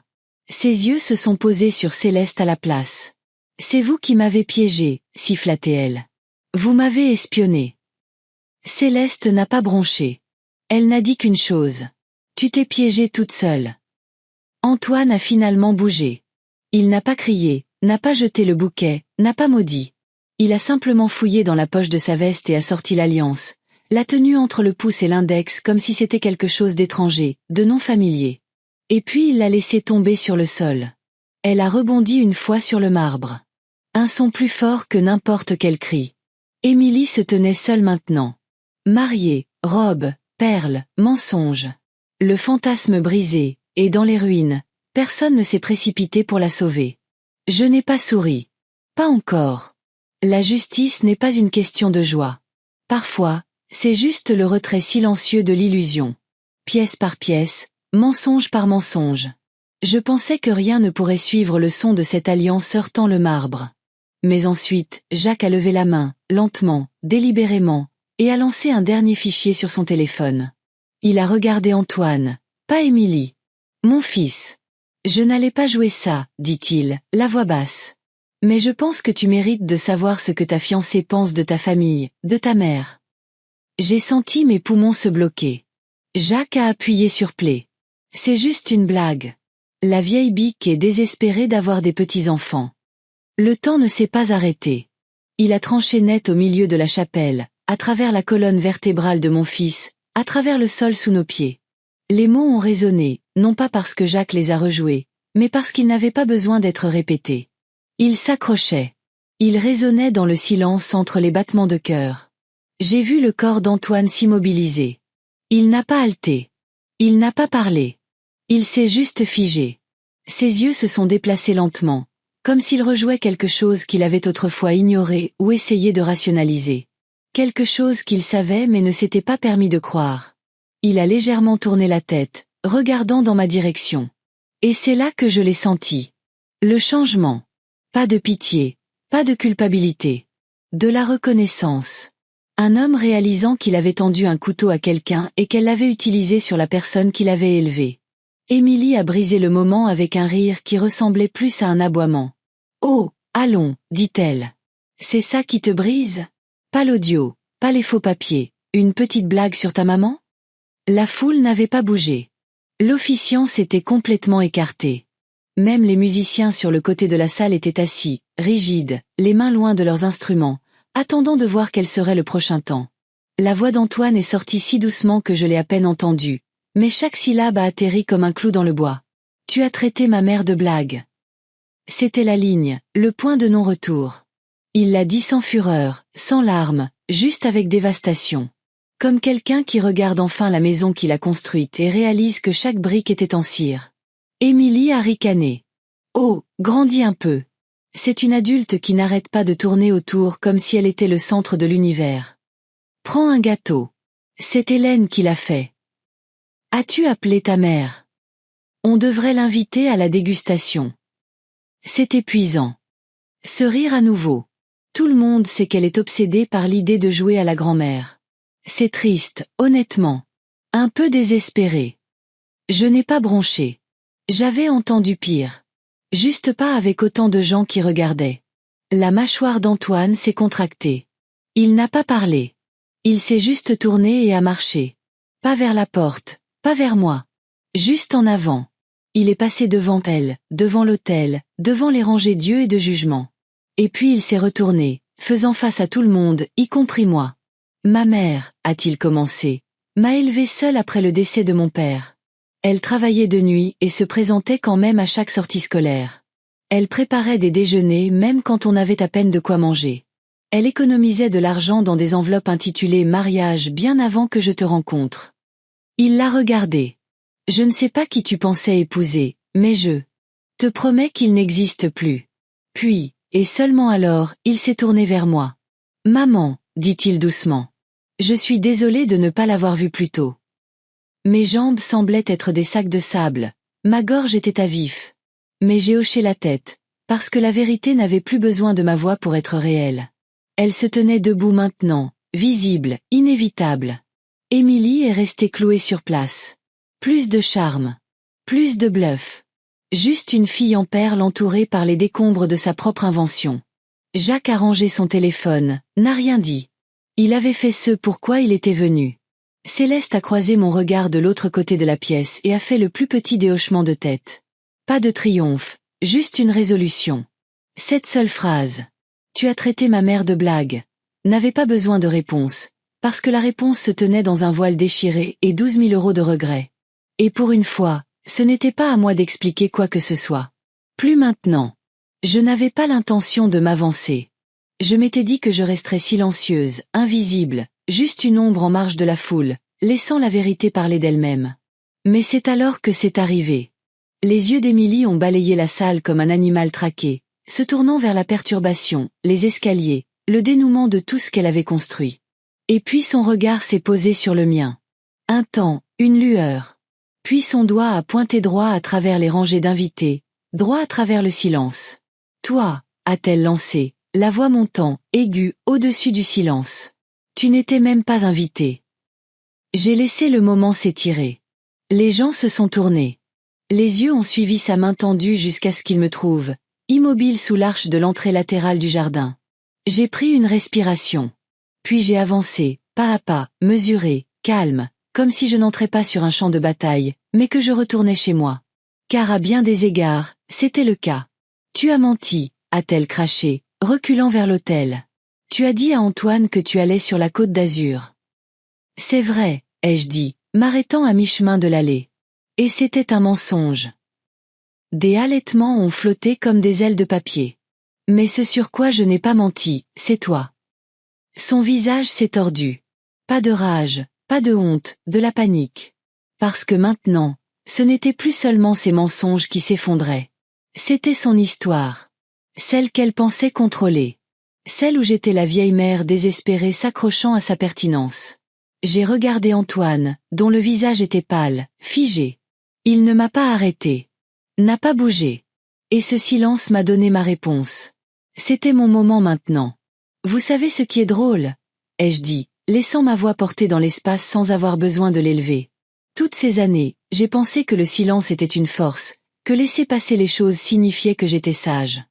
Ses yeux se sont posés sur Céleste à la place. C'est vous qui m'avez piégé, siffla-t-elle. Vous m'avez espionné. Céleste n'a pas bronché. Elle n'a dit qu'une chose. Tu t'es piégée toute seule. Antoine a finalement bougé. Il n'a pas crié, n'a pas jeté le bouquet, n'a pas maudit. Il a simplement fouillé dans la poche de sa veste et a sorti l'alliance, l'a tenue entre le pouce et l'index comme si c'était quelque chose d'étranger, de non familier. Et puis il l'a laissée tomber sur le sol. Elle a rebondi une fois sur le marbre. Un son plus fort que n'importe quel cri. Émilie se tenait seule maintenant. Mariée, robe, perles, mensonges. Le fantasme brisé, et dans les ruines, personne ne s'est précipité pour la sauver. Je n'ai pas souri. Pas encore. La justice n'est pas une question de joie. Parfois, c'est juste le retrait silencieux de l'illusion. Pièce par pièce, mensonge par mensonge. Je pensais que rien ne pourrait suivre le son de cette alliance heurtant le marbre. Mais ensuite, Jacques a levé la main, lentement, délibérément, et a lancé un dernier fichier sur son téléphone. Il a regardé Antoine, pas Émilie. Mon fils. Je n'allais pas jouer ça, dit-il, la voix basse. Mais je pense que tu mérites de savoir ce que ta fiancée pense de ta famille, de ta mère. J'ai senti mes poumons se bloquer. Jacques a appuyé sur play. C'est juste une blague. La vieille bique est désespérée d'avoir des petits-enfants. Le temps ne s'est pas arrêté. Il a tranché net au milieu de la chapelle, à travers la colonne vertébrale de mon fils, à travers le sol sous nos pieds. Les mots ont résonné, non pas parce que Jacques les a rejoués, mais parce qu'ils n'avaient pas besoin d'être répétés. Ils s'accrochaient. Ils résonnaient dans le silence entre les battements de cœur. J'ai vu le corps d'Antoine s'immobiliser. Il n'a pas halté. Il n'a pas parlé. Il s'est juste figé. Ses yeux se sont déplacés lentement, comme s'il rejouait quelque chose qu'il avait autrefois ignoré ou essayé de rationaliser. Quelque chose qu'il savait mais ne s'était pas permis de croire. Il a légèrement tourné la tête, regardant dans ma direction. Et c'est là que je l'ai senti. Le changement. Pas de pitié, pas de culpabilité. De la reconnaissance. Un homme réalisant qu'il avait tendu un couteau à quelqu'un et qu'elle l'avait utilisé sur la personne qu'il avait élevée. Émilie a brisé le moment avec un rire qui ressemblait plus à un aboiement. « Oh, allons, dit-elle. C'est ça qui te brise ? Pas l'audio, pas les faux papiers, une petite blague sur ta maman ?» La foule n'avait pas bougé. L'officiant s'était complètement écarté. Même les musiciens sur le côté de la salle étaient assis, rigides, les mains loin de leurs instruments, attendant de voir quel serait le prochain temps. La voix d'Antoine est sortie si doucement que je l'ai à peine entendue, mais chaque syllabe a atterri comme un clou dans le bois. « Tu as traité ma mère de blague. » C'était la ligne, le point de non-retour. Il l'a dit sans fureur, sans larmes, juste avec dévastation. Comme quelqu'un qui regarde enfin la maison qu'il a construite et réalise que chaque brique était en cire. Émilie a ricané. « Oh, grandis un peu. C'est une adulte qui n'arrête pas de tourner autour comme si elle était le centre de l'univers. Prends un gâteau. C'est Hélène qui l'a fait. As-tu appelé ta mère ? On devrait l'inviter à la dégustation. » C'est épuisant. Ce rire à nouveau. Tout le monde sait qu'elle est obsédée par l'idée de jouer à la grand-mère. C'est triste, honnêtement. Un peu désespéré. Je n'ai pas bronché. J'avais entendu pire. Juste pas avec autant de gens qui regardaient. La mâchoire d'Antoine s'est contractée. Il n'a pas parlé. Il s'est juste tourné et a marché. Pas vers la porte, pas vers moi. Juste en avant. Il est passé devant elle, devant l'autel, devant les rangées d'yeux et de jugement. Et puis il s'est retourné, faisant face à tout le monde, y compris moi. « Ma mère, a-t-il commencé, m'a élevée seule après le décès de mon père. Elle travaillait de nuit et se présentait quand même à chaque sortie scolaire. Elle préparait des déjeuners même quand on avait à peine de quoi manger. Elle économisait de l'argent dans des enveloppes intitulées « mariage » bien avant que je te rencontre. » Il l'a regardé. « Je ne sais pas qui tu pensais épouser, mais je te promets qu'il n'existe plus. » Puis, et seulement alors, il s'est tourné vers moi. « Maman, dit-il doucement. Je suis désolé de ne pas l'avoir vu plus tôt. » Mes jambes semblaient être des sacs de sable, ma gorge était à vif. Mais j'ai hoché la tête, parce que la vérité n'avait plus besoin de ma voix pour être réelle. Elle se tenait debout maintenant, visible, inévitable. Émilie est restée clouée sur place. Plus de charme. Plus de bluff. Juste une fille en perles entourée par les décombres de sa propre invention. Jacques a rangé son téléphone, n'a rien dit. Il avait fait ce pourquoi il était venu. Céleste a croisé mon regard de l'autre côté de la pièce et a fait le plus petit des hochements de tête. Pas de triomphe, juste une résolution. Cette seule phrase. « Tu as traité ma mère de blague » n'avait pas besoin de réponse, parce que la réponse se tenait dans un voile déchiré et 12 000 € de regrets. Et pour une fois, ce n'était pas à moi d'expliquer quoi que ce soit. Plus maintenant. Je n'avais pas l'intention de m'avancer. Je m'étais dit que je resterais silencieuse, invisible, juste une ombre en marge de la foule, laissant la vérité parler d'elle-même. Mais c'est alors que c'est arrivé. Les yeux d'Émilie ont balayé la salle comme un animal traqué, se tournant vers la perturbation, les escaliers, le dénouement de tout ce qu'elle avait construit. Et puis son regard s'est posé sur le mien. Un temps, une lueur. Puis son doigt a pointé droit à travers les rangées d'invités, droit à travers le silence. « Toi » a-t-elle lancé, la voix montant, aiguë, au-dessus du silence. « Tu n'étais même pas invité. » J'ai laissé le moment s'étirer. Les gens se sont tournés. Les yeux ont suivi sa main tendue jusqu'à ce qu'il me trouve, immobile sous l'arche de l'entrée latérale du jardin. J'ai pris une respiration. Puis j'ai avancé, pas à pas, mesuré, calme, comme si je n'entrais pas sur un champ de bataille, mais que je retournais chez moi. Car à bien des égards, c'était le cas. « Tu as menti » a-t-elle craché, reculant vers l'autel. « Tu as dit à Antoine que tu allais sur la Côte d'Azur. »« C'est vrai » ai-je dit, m'arrêtant à mi-chemin de l'allée. Et c'était un mensonge. Des halètements ont flotté comme des ailes de papier. Mais ce sur quoi je n'ai pas menti, c'est toi. Son visage s'est tordu. Pas de rage, pas de honte, de la panique. Parce que maintenant, ce n'était plus seulement ses mensonges qui s'effondraient. C'était son histoire. Celle qu'elle pensait contrôler. Celle où j'étais la vieille mère désespérée s'accrochant à sa pertinence. J'ai regardé Antoine, dont le visage était pâle, figé. Il ne m'a pas arrêté. N'a pas bougé. Et ce silence m'a donné ma réponse. C'était mon moment maintenant. Vous savez ce qui est drôle? Ai-je dit, laissant ma voix porter dans l'espace sans avoir besoin de l'élever. Toutes ces années, j'ai pensé que le silence était une force, que laisser passer les choses signifiait que j'étais sage.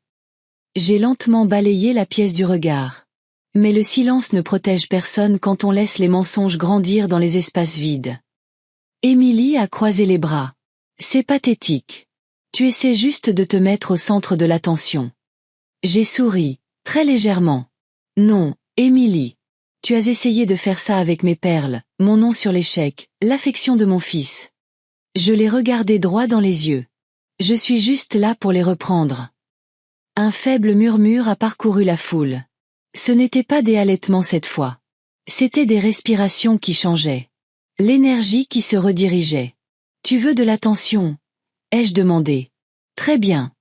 J'ai lentement balayé la pièce du regard. Mais le silence ne protège personne quand on laisse les mensonges grandir dans les espaces vides. Émilie a croisé les bras. C'est pathétique. Tu essaies juste de te mettre au centre de l'attention. J'ai souri, très légèrement. Non, Émilie. Tu as essayé de faire ça avec mes perles, mon nom sur l'échec, l'affection de mon fils. Je l'ai regardé droit dans les yeux. Je suis juste là pour les reprendre. Un faible murmure a parcouru la foule. Ce n'était pas des halètements cette fois. C'était des respirations qui changeaient. L'énergie qui se redirigeait. Tu veux de l'attention? Ai-je demandé. Très bien.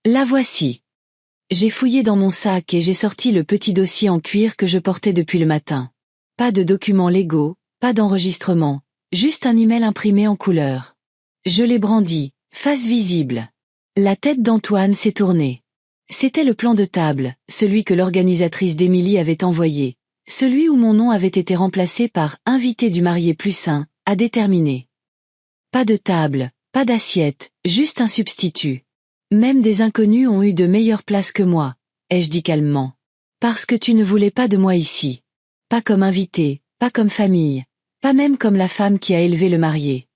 La voici. J'ai fouillé dans mon sac et j'ai sorti le petit dossier en cuir que je portais depuis le matin. Pas de documents légaux, pas d'enregistrement, juste un email imprimé en couleur. Je l'ai brandi, face visible. La tête d'Antoine s'est tournée. C'était le plan de table, celui que l'organisatrice d'Émilie avait envoyé, celui où mon nom avait été remplacé par « invité du marié plus sain », à déterminer. Pas de table, pas d'assiette, juste un substitut. Même des inconnus ont eu de meilleures places que moi, ai-je dit calmement. Parce que tu ne voulais pas de moi ici. Pas comme invité, pas comme famille, pas même comme la femme qui a élevé le marié.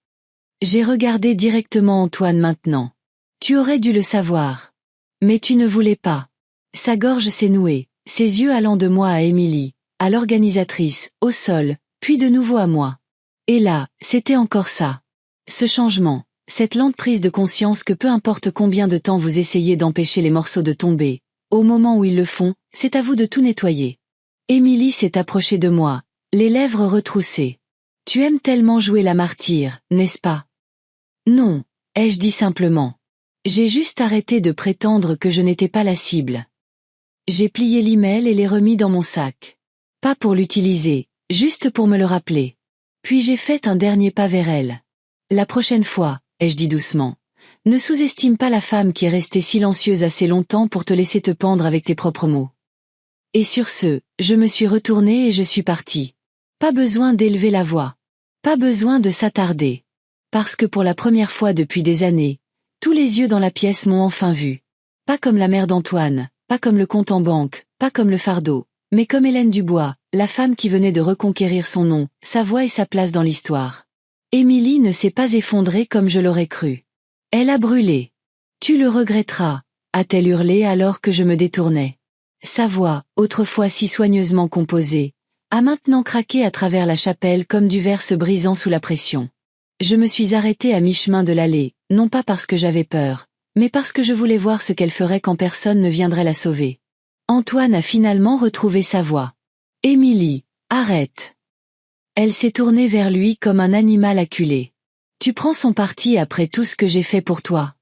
J'ai regardé directement Antoine maintenant. Tu aurais dû le savoir. Mais tu ne voulais pas. Sa gorge s'est nouée, ses yeux allant de moi à Émilie, à l'organisatrice, au sol, puis de nouveau à moi. Et là, c'était encore ça. Ce changement, cette lente prise de conscience que peu importe combien de temps vous essayez d'empêcher les morceaux de tomber, au moment où ils le font, c'est à vous de tout nettoyer. Émilie s'est approchée de moi, les lèvres retroussées. Tu aimes tellement jouer la martyre, n'est-ce pas? Non, ai-je dit simplement. J'ai juste arrêté de prétendre que je n'étais pas la cible. J'ai plié l'email et l'ai remis dans mon sac. Pas pour l'utiliser, juste pour me le rappeler. Puis j'ai fait un dernier pas vers elle. La prochaine fois, ai-je dit doucement, ne sous-estime pas la femme qui est restée silencieuse assez longtemps pour te laisser te pendre avec tes propres mots. Et sur ce, je me suis retournée et je suis partie. Pas besoin d'élever la voix. Pas besoin de s'attarder. Parce que pour la première fois depuis des années, tous les yeux dans la pièce m'ont enfin vu. Pas comme la mère d'Antoine, pas comme le compte en banque, pas comme le fardeau, mais comme Hélène Dubois, la femme qui venait de reconquérir son nom, sa voix et sa place dans l'histoire. Émilie ne s'est pas effondrée comme je l'aurais cru. Elle a brûlé. Tu le regretteras, a-t-elle hurlé alors que je me détournais. Sa voix, autrefois si soigneusement composée, a maintenant craqué à travers la chapelle comme du verre se brisant sous la pression. Je me suis arrêtée à mi-chemin de l'allée, non pas parce que j'avais peur, mais parce que je voulais voir ce qu'elle ferait quand personne ne viendrait la sauver. Antoine a finalement retrouvé sa voix. « Émilie, arrête !» Elle s'est tournée vers lui comme un animal acculé. « Tu prends son parti après tout ce que j'ai fait pour toi. »«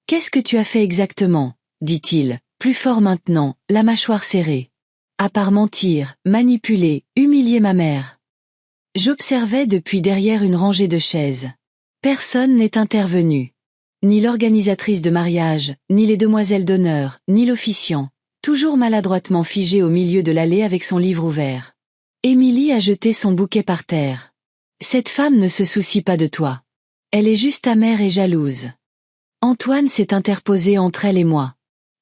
Qu'est-ce que tu as fait exactement ?» dit-il, plus fort maintenant, la mâchoire serrée. « À part mentir, manipuler, humilier ma mère. » J'observais depuis derrière une rangée de chaises. Personne n'est intervenu. Ni l'organisatrice de mariage, ni les demoiselles d'honneur, ni l'officiant, toujours maladroitement figé au milieu de l'allée avec son livre ouvert. Émilie a jeté son bouquet par terre. Cette femme ne se soucie pas de toi. Elle est juste amère et jalouse. Antoine s'est interposé entre elle et moi.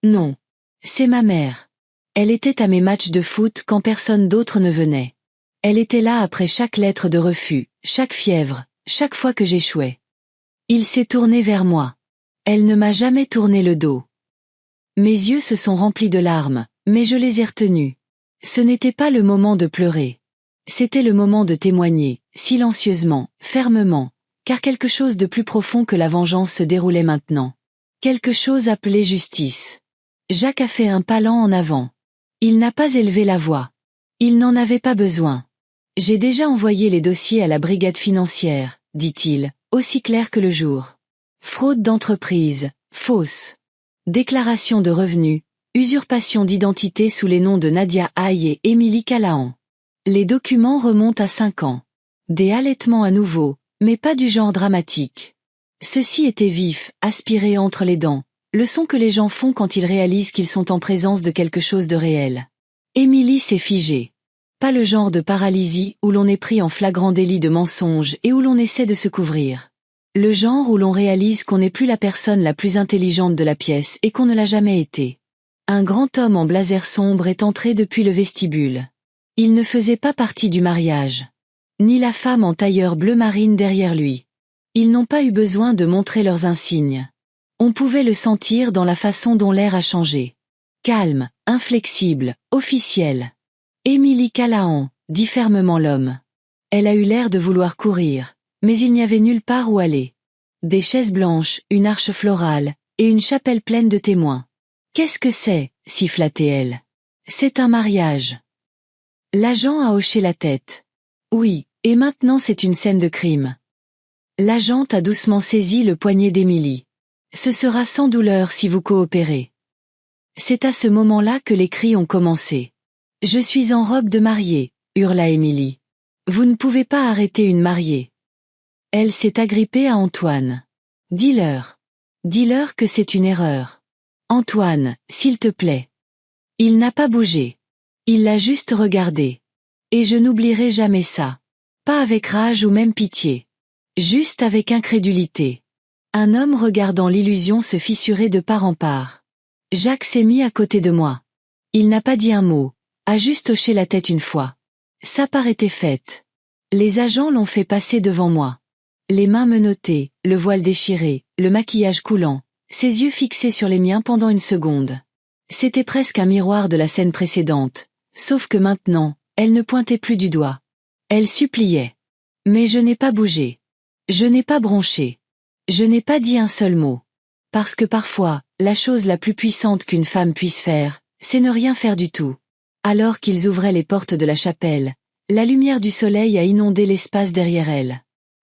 Non. C'est ma mère. Elle était à mes matchs de foot quand personne d'autre ne venait. Elle était là après chaque lettre de refus, chaque fièvre, chaque fois que j'échouais. Il s'est tourné vers moi. Elle ne m'a jamais tourné le dos. Mes yeux se sont remplis de larmes, mais je les ai retenus. Ce n'était pas le moment de pleurer. C'était le moment de témoigner, silencieusement, fermement, car quelque chose de plus profond que la vengeance se déroulait maintenant. Quelque chose appelé justice. Jacques a fait un pas lent en avant. Il n'a pas élevé la voix. Il n'en avait pas besoin. J'ai déjà envoyé les dossiers à la brigade financière, dit-il, aussi clair que le jour. Fraude d'entreprise, fausse. Déclaration de revenus, usurpation d'identité sous les noms de Nadia Haye et Émilie Calahan. Les documents remontent à 5 ans. Des halètements à nouveau, mais pas du genre dramatique. Ceux-ci étaient vifs, aspirés entre les dents, le son que les gens font quand ils réalisent qu'ils sont en présence de quelque chose de réel. Émilie s'est figée. Pas le genre de paralysie où l'on est pris en flagrant délit de mensonge et où l'on essaie de se couvrir. Le genre où l'on réalise qu'on n'est plus la personne la plus intelligente de la pièce et qu'on ne l'a jamais été. Un grand homme en blazer sombre est entré depuis le vestibule. Il ne faisait pas partie du mariage. Ni la femme en tailleur bleu marine derrière lui. Ils n'ont pas eu besoin de montrer leurs insignes. On pouvait le sentir dans la façon dont l'air a changé. Calme, inflexible, officiel. Émilie Calahan, dit fermement l'homme. Elle a eu l'air de vouloir courir, mais il n'y avait nulle part où aller. Des chaises blanches, une arche florale, et une chapelle pleine de témoins. Qu'est-ce que c'est, siffla-t-elle. C'est un mariage. L'agent a hoché la tête. Oui, et maintenant c'est une scène de crime. L'agente a doucement saisi le poignet d'Émilie. Ce sera sans douleur si vous coopérez. C'est à ce moment-là que les cris ont commencé. Je suis en robe de mariée, hurla Émilie. Vous ne pouvez pas arrêter une mariée. Elle s'est agrippée à Antoine. Dis-leur. Dis-leur que c'est une erreur. Antoine, s'il te plaît. Il n'a pas bougé. Il l'a juste regardé. Et je n'oublierai jamais ça. Pas avec rage ou même pitié. Juste avec incrédulité. Un homme regardant l'illusion se fissurer de part en part. Jacques s'est mis à côté de moi. Il n'a pas dit un mot, a juste hoché la tête une fois. Sa part était faite. Les agents l'ont fait passer devant moi. Les mains menottées, le voile déchiré, le maquillage coulant, ses yeux fixés sur les miens pendant une seconde. C'était presque un miroir de la scène précédente, sauf que maintenant, elle ne pointait plus du doigt. Elle suppliait. Mais je n'ai pas bougé. Je n'ai pas bronché. Je n'ai pas dit un seul mot. Parce que parfois, la chose la plus puissante qu'une femme puisse faire, c'est ne rien faire du tout. Alors qu'ils ouvraient les portes de la chapelle, la lumière du soleil a inondé l'espace derrière elle.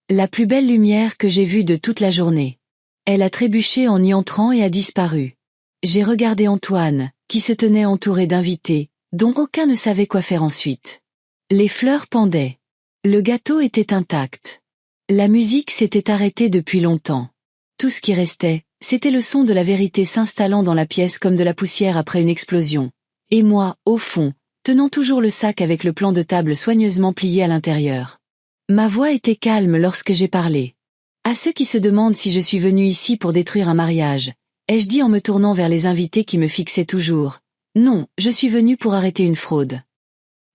La plus belle lumière que j'ai vue de toute la journée. Elle a trébuché en y entrant et a disparu. J'ai regardé Antoine, qui se tenait entouré d'invités, dont aucun ne savait quoi faire ensuite. Les fleurs pendaient. Le gâteau était intact. La musique s'était arrêtée depuis longtemps. Tout ce qui restait, c'était le son de la vérité s'installant dans la pièce comme de la poussière après une explosion. Et moi, au fond, tenant toujours le sac avec le plan de table soigneusement plié à l'intérieur. Ma voix était calme lorsque j'ai parlé. À ceux qui se demandent si je suis venu ici pour détruire un mariage, ai-je dit en me tournant vers les invités qui me fixaient toujours. Non, je suis venu pour arrêter une fraude.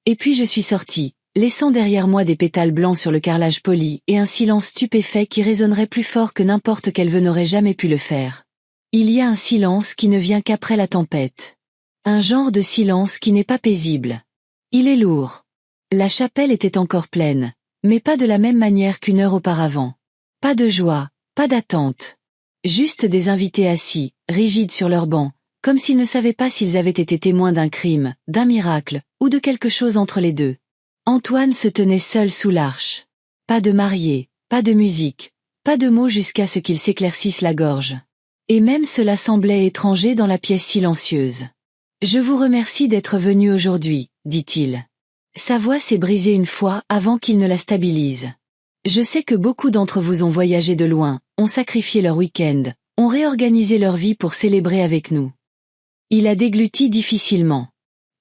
Et puis je suis sorti, laissant derrière moi des pétales blancs sur le carrelage poli et un silence stupéfait qui résonnerait plus fort que n'importe quel vœu n'aurait jamais pu le faire. Il y a un silence qui ne vient qu'après la tempête. Un genre de silence qui n'est pas paisible. Il est lourd. La chapelle était encore pleine, mais pas de la même manière qu'une heure auparavant. Pas de joie, pas d'attente. Juste des invités assis, rigides sur leurs bancs, comme s'ils ne savaient pas s'ils avaient été témoins d'un crime, d'un miracle, ou de quelque chose entre les deux. Antoine se tenait seul sous l'arche. Pas de mariée, pas de musique, pas de mots jusqu'à ce qu'il s'éclaircisse la gorge. Et même cela semblait étranger dans la pièce silencieuse. « Je vous remercie d'être venu aujourd'hui, dit-il. » Sa voix s'est brisée une fois avant qu'il ne la stabilise. Je sais que beaucoup d'entre vous ont voyagé de loin, ont sacrifié leur week-end, ont réorganisé leur vie pour célébrer avec nous. Il a dégluti difficilement.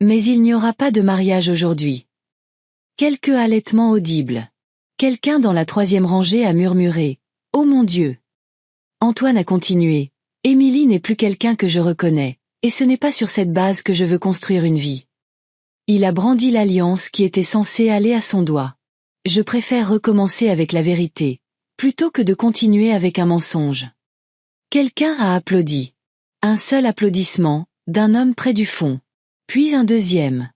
Mais il n'y aura pas de mariage aujourd'hui. Quelques halètements audibles. Quelqu'un dans la 3e rangée a murmuré « Oh mon Dieu !» Antoine a continué « Émilie n'est plus quelqu'un que je reconnais, et ce n'est pas sur cette base que je veux construire une vie. » Il a brandi l'alliance qui était censée aller à son doigt. Je préfère recommencer avec la vérité, plutôt que de continuer avec un mensonge. Quelqu'un a applaudi. Un seul applaudissement, d'un homme près du fond. Puis un deuxième.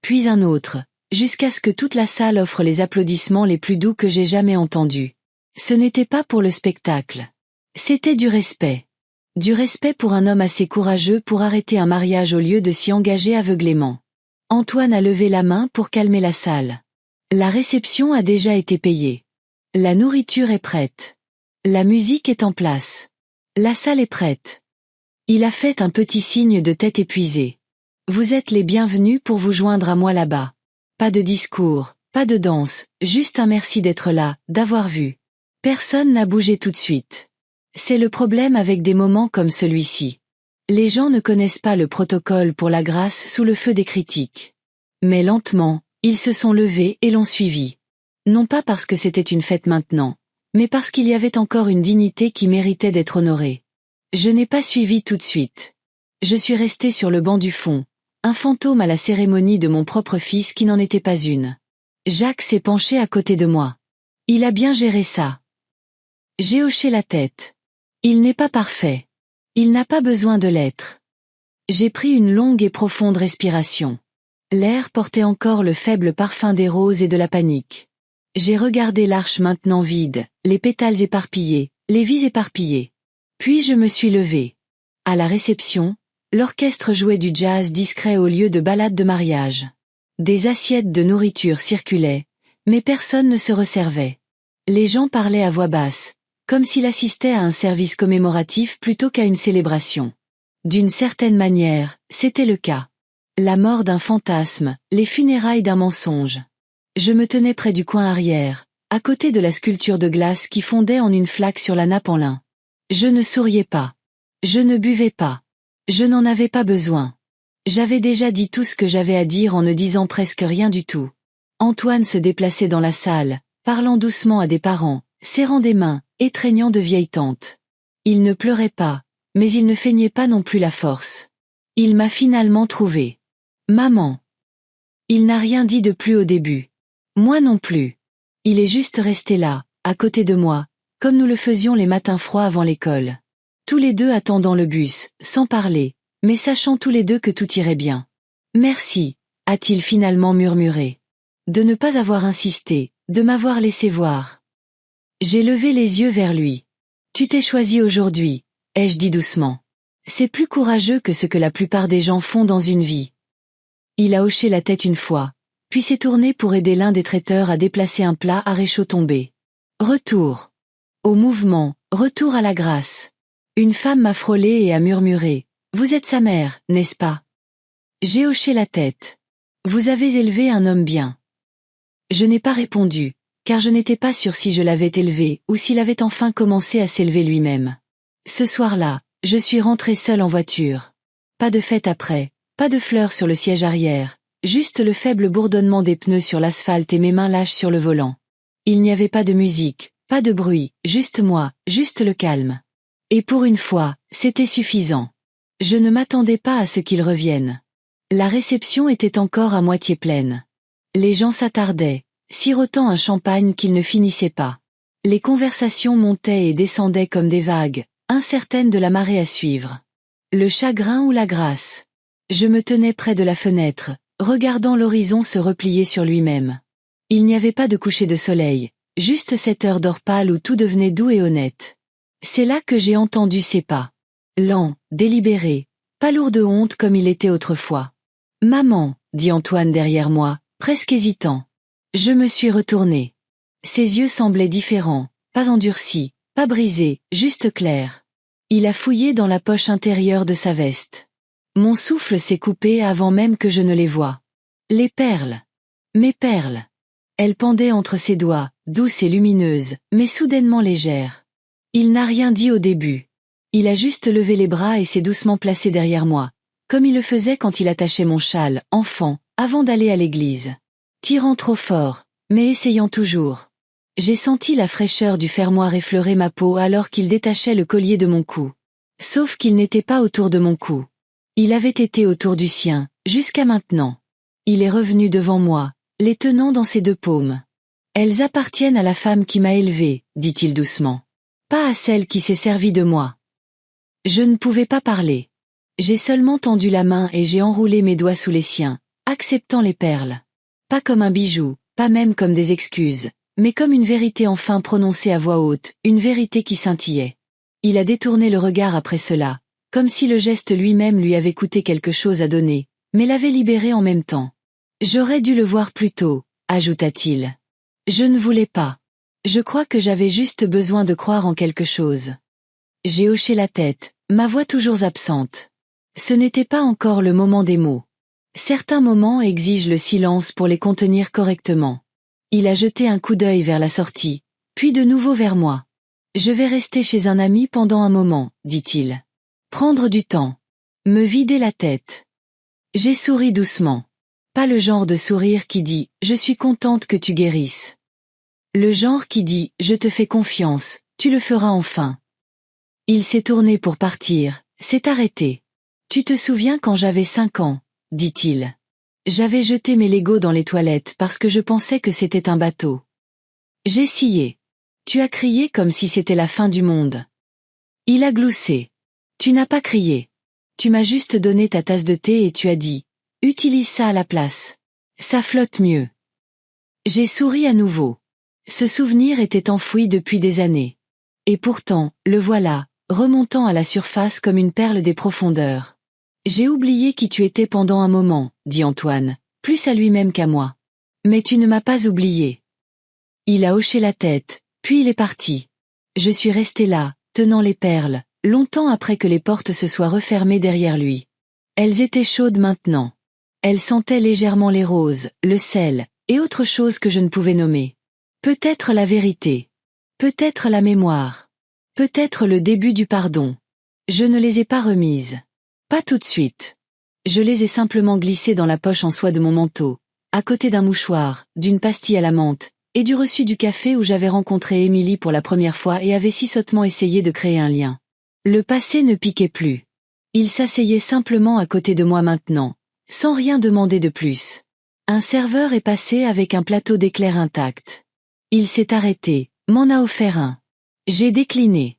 Puis un autre, jusqu'à ce que toute la salle offre les applaudissements les plus doux que j'ai jamais entendus. Ce n'était pas pour le spectacle. C'était du respect. Du respect pour un homme assez courageux pour arrêter un mariage au lieu de s'y engager aveuglément. Antoine a levé la main pour calmer la salle. La réception a déjà été payée. La nourriture est prête. La musique est en place. La salle est prête. Il a fait un petit signe de tête épuisé. Vous êtes les bienvenus pour vous joindre à moi là-bas. Pas de discours, pas de danse, juste un merci d'être là, d'avoir vu. Personne n'a bougé tout de suite. C'est le problème avec des moments comme celui-ci. Les gens ne connaissent pas le protocole pour la grâce sous le feu des critiques. Mais lentement, ils se sont levés et l'ont suivi. Non pas parce que c'était une fête maintenant, mais parce qu'il y avait encore une dignité qui méritait d'être honorée. Je n'ai pas suivi tout de suite. Je suis resté sur le banc du fond, un fantôme à la cérémonie de mon propre fils qui n'en était pas une. Jacques s'est penché à côté de moi. Il a bien géré ça. J'ai hoché la tête. Il n'est pas parfait. Il n'a pas besoin de l'être. J'ai pris une longue et profonde respiration. L'air portait encore le faible parfum des roses et de la panique. J'ai regardé l'arche maintenant vide, les pétales éparpillés, les vies éparpillées. Puis je me suis levé. À la réception, l'orchestre jouait du jazz discret au lieu de ballades de mariage. Des assiettes de nourriture circulaient, mais personne ne se resservait. Les gens parlaient à voix basse, comme s'ils assistaient à un service commémoratif plutôt qu'à une célébration. D'une certaine manière, c'était le cas. La mort d'un fantasme, les funérailles d'un mensonge. Je me tenais près du coin arrière, à côté de la sculpture de glace qui fondait en une flaque sur la nappe en lin. Je ne souriais pas. Je ne buvais pas. Je n'en avais pas besoin. J'avais déjà dit tout ce que j'avais à dire en ne disant presque rien du tout. Antoine se déplaçait dans la salle, parlant doucement à des parents, serrant des mains, étreignant de vieilles tantes. Il ne pleurait pas, mais il ne feignait pas non plus la force. Il m'a finalement trouvé. Maman. Il n'a rien dit de plus au début. Moi non plus. Il est juste resté là, à côté de moi, comme nous le faisions les matins froids avant l'école. Tous les deux attendant le bus, sans parler, mais sachant tous les deux que tout irait bien. Merci, a-t-il finalement murmuré. De ne pas avoir insisté, de m'avoir laissé voir. J'ai levé les yeux vers lui. Tu t'es choisi aujourd'hui, ai-je dit doucement. C'est plus courageux que ce que la plupart des gens font dans une vie. Il a hoché la tête une fois, puis s'est tourné pour aider l'un des traiteurs à déplacer un plat à réchaud tombé. Retour. Au mouvement, retour à la grâce. Une femme m'a frôlé et a murmuré. Vous êtes sa mère, n'est-ce pas? J'ai hoché la tête. Vous avez élevé un homme bien. Je n'ai pas répondu, car je n'étais pas sûre si je l'avais élevé ou s'il avait enfin commencé à s'élever lui-même. Ce soir-là, je suis rentrée seule en voiture. Pas de fête après, pas de fleurs sur le siège arrière, juste le faible bourdonnement des pneus sur l'asphalte et mes mains lâches sur le volant. Il n'y avait pas de musique, pas de bruit, juste moi, juste le calme. Et pour une fois, c'était suffisant. Je ne m'attendais pas à ce qu'il revienne. La réception était encore à moitié pleine. Les gens s'attardaient, sirotant un champagne qu'ils ne finissaient pas. Les conversations montaient et descendaient comme des vagues, incertaines de la marée à suivre. Le chagrin ou la grâce. Je me tenais près de la fenêtre, regardant l'horizon se replier sur lui-même. Il n'y avait pas de coucher de soleil, juste cette heure d'or pâle où tout devenait doux et honnête. C'est là que j'ai entendu ses pas. Lent, délibéré, pas lourd de honte comme il était autrefois. « Maman », dit Antoine derrière moi, presque hésitant. Je me suis retournée. Ses yeux semblaient différents, pas endurcis, pas brisés, juste clairs. Il a fouillé dans la poche intérieure de sa veste. Mon souffle s'est coupé avant même que je ne les voie. Les perles. Mes perles. Elles pendaient entre ses doigts, douces et lumineuses, mais soudainement légères. Il n'a rien dit au début. Il a juste levé les bras et s'est doucement placé derrière moi, comme il le faisait quand il attachait mon châle, enfant, avant d'aller à l'église. Tirant trop fort, mais essayant toujours. J'ai senti la fraîcheur du fermoir effleurer ma peau alors qu'il détachait le collier de mon cou. Sauf qu'il n'était pas autour de mon cou. Il avait été autour du sien, jusqu'à maintenant. Il est revenu devant moi, les tenant dans ses deux paumes. Elles appartiennent à la femme qui m'a élevé, dit-il doucement. Pas à celle qui s'est servie de moi. Je ne pouvais pas parler. J'ai seulement tendu la main et j'ai enroulé mes doigts sous les siens, acceptant les perles. Pas comme un bijou, pas même comme des excuses, mais comme une vérité enfin prononcée à voix haute, une vérité qui scintillait. Il a détourné le regard après cela, comme si le geste lui-même lui avait coûté quelque chose à donner, mais l'avait libéré en même temps. J'aurais dû le voir plus tôt, ajouta-t-il. Je ne voulais pas. Je crois que j'avais juste besoin de croire en quelque chose. J'ai hoché la tête, ma voix toujours absente. Ce n'était pas encore le moment des mots. Certains moments exigent le silence pour les contenir correctement. Il a jeté un coup d'œil vers la sortie, puis de nouveau vers moi. Je vais rester chez un ami pendant un moment, dit-il. Prendre du temps. Me vider la tête. J'ai souri doucement. Pas le genre de sourire qui dit « Je suis contente que tu guérisses ». Le genre qui dit « Je te fais confiance, tu le feras enfin ». Il s'est tourné pour partir, s'est arrêté. « Tu te souviens quand j'avais 5 ans ?» dit-il. J'avais jeté mes Legos dans les toilettes parce que je pensais que c'était un bateau. J'ai scié. Tu as crié comme si c'était la fin du monde. Il a gloussé. Tu n'as pas crié. Tu m'as juste donné ta tasse de thé et tu as dit « Utilise ça à la place. Ça flotte mieux. » J'ai souri à nouveau. Ce souvenir était enfoui depuis des années. Et pourtant, le voilà, remontant à la surface comme une perle des profondeurs. J'ai oublié qui tu étais pendant un moment, dit Antoine, plus à lui-même qu'à moi. Mais tu ne m'as pas oublié. Il a hoché la tête, puis il est parti. Je suis restée là, tenant les perles, longtemps après que les portes se soient refermées derrière lui. Elles étaient chaudes maintenant. Elles sentaient légèrement les roses, le sel, et autre chose que je ne pouvais nommer. Peut-être la vérité. Peut-être la mémoire. Peut-être le début du pardon. Je ne les ai pas remises. Pas tout de suite. Je les ai simplement glissées dans la poche en soie de mon manteau, à côté d'un mouchoir, d'une pastille à la menthe, et du reçu du café où j'avais rencontré Émilie pour la première fois et avait si sottement essayé de créer un lien. Le passé ne piquait plus. Il s'asseyait simplement à côté de moi maintenant, sans rien demander de plus. Un serveur est passé avec un plateau d'éclairs intact. Il s'est arrêté, m'en a offert un. J'ai décliné.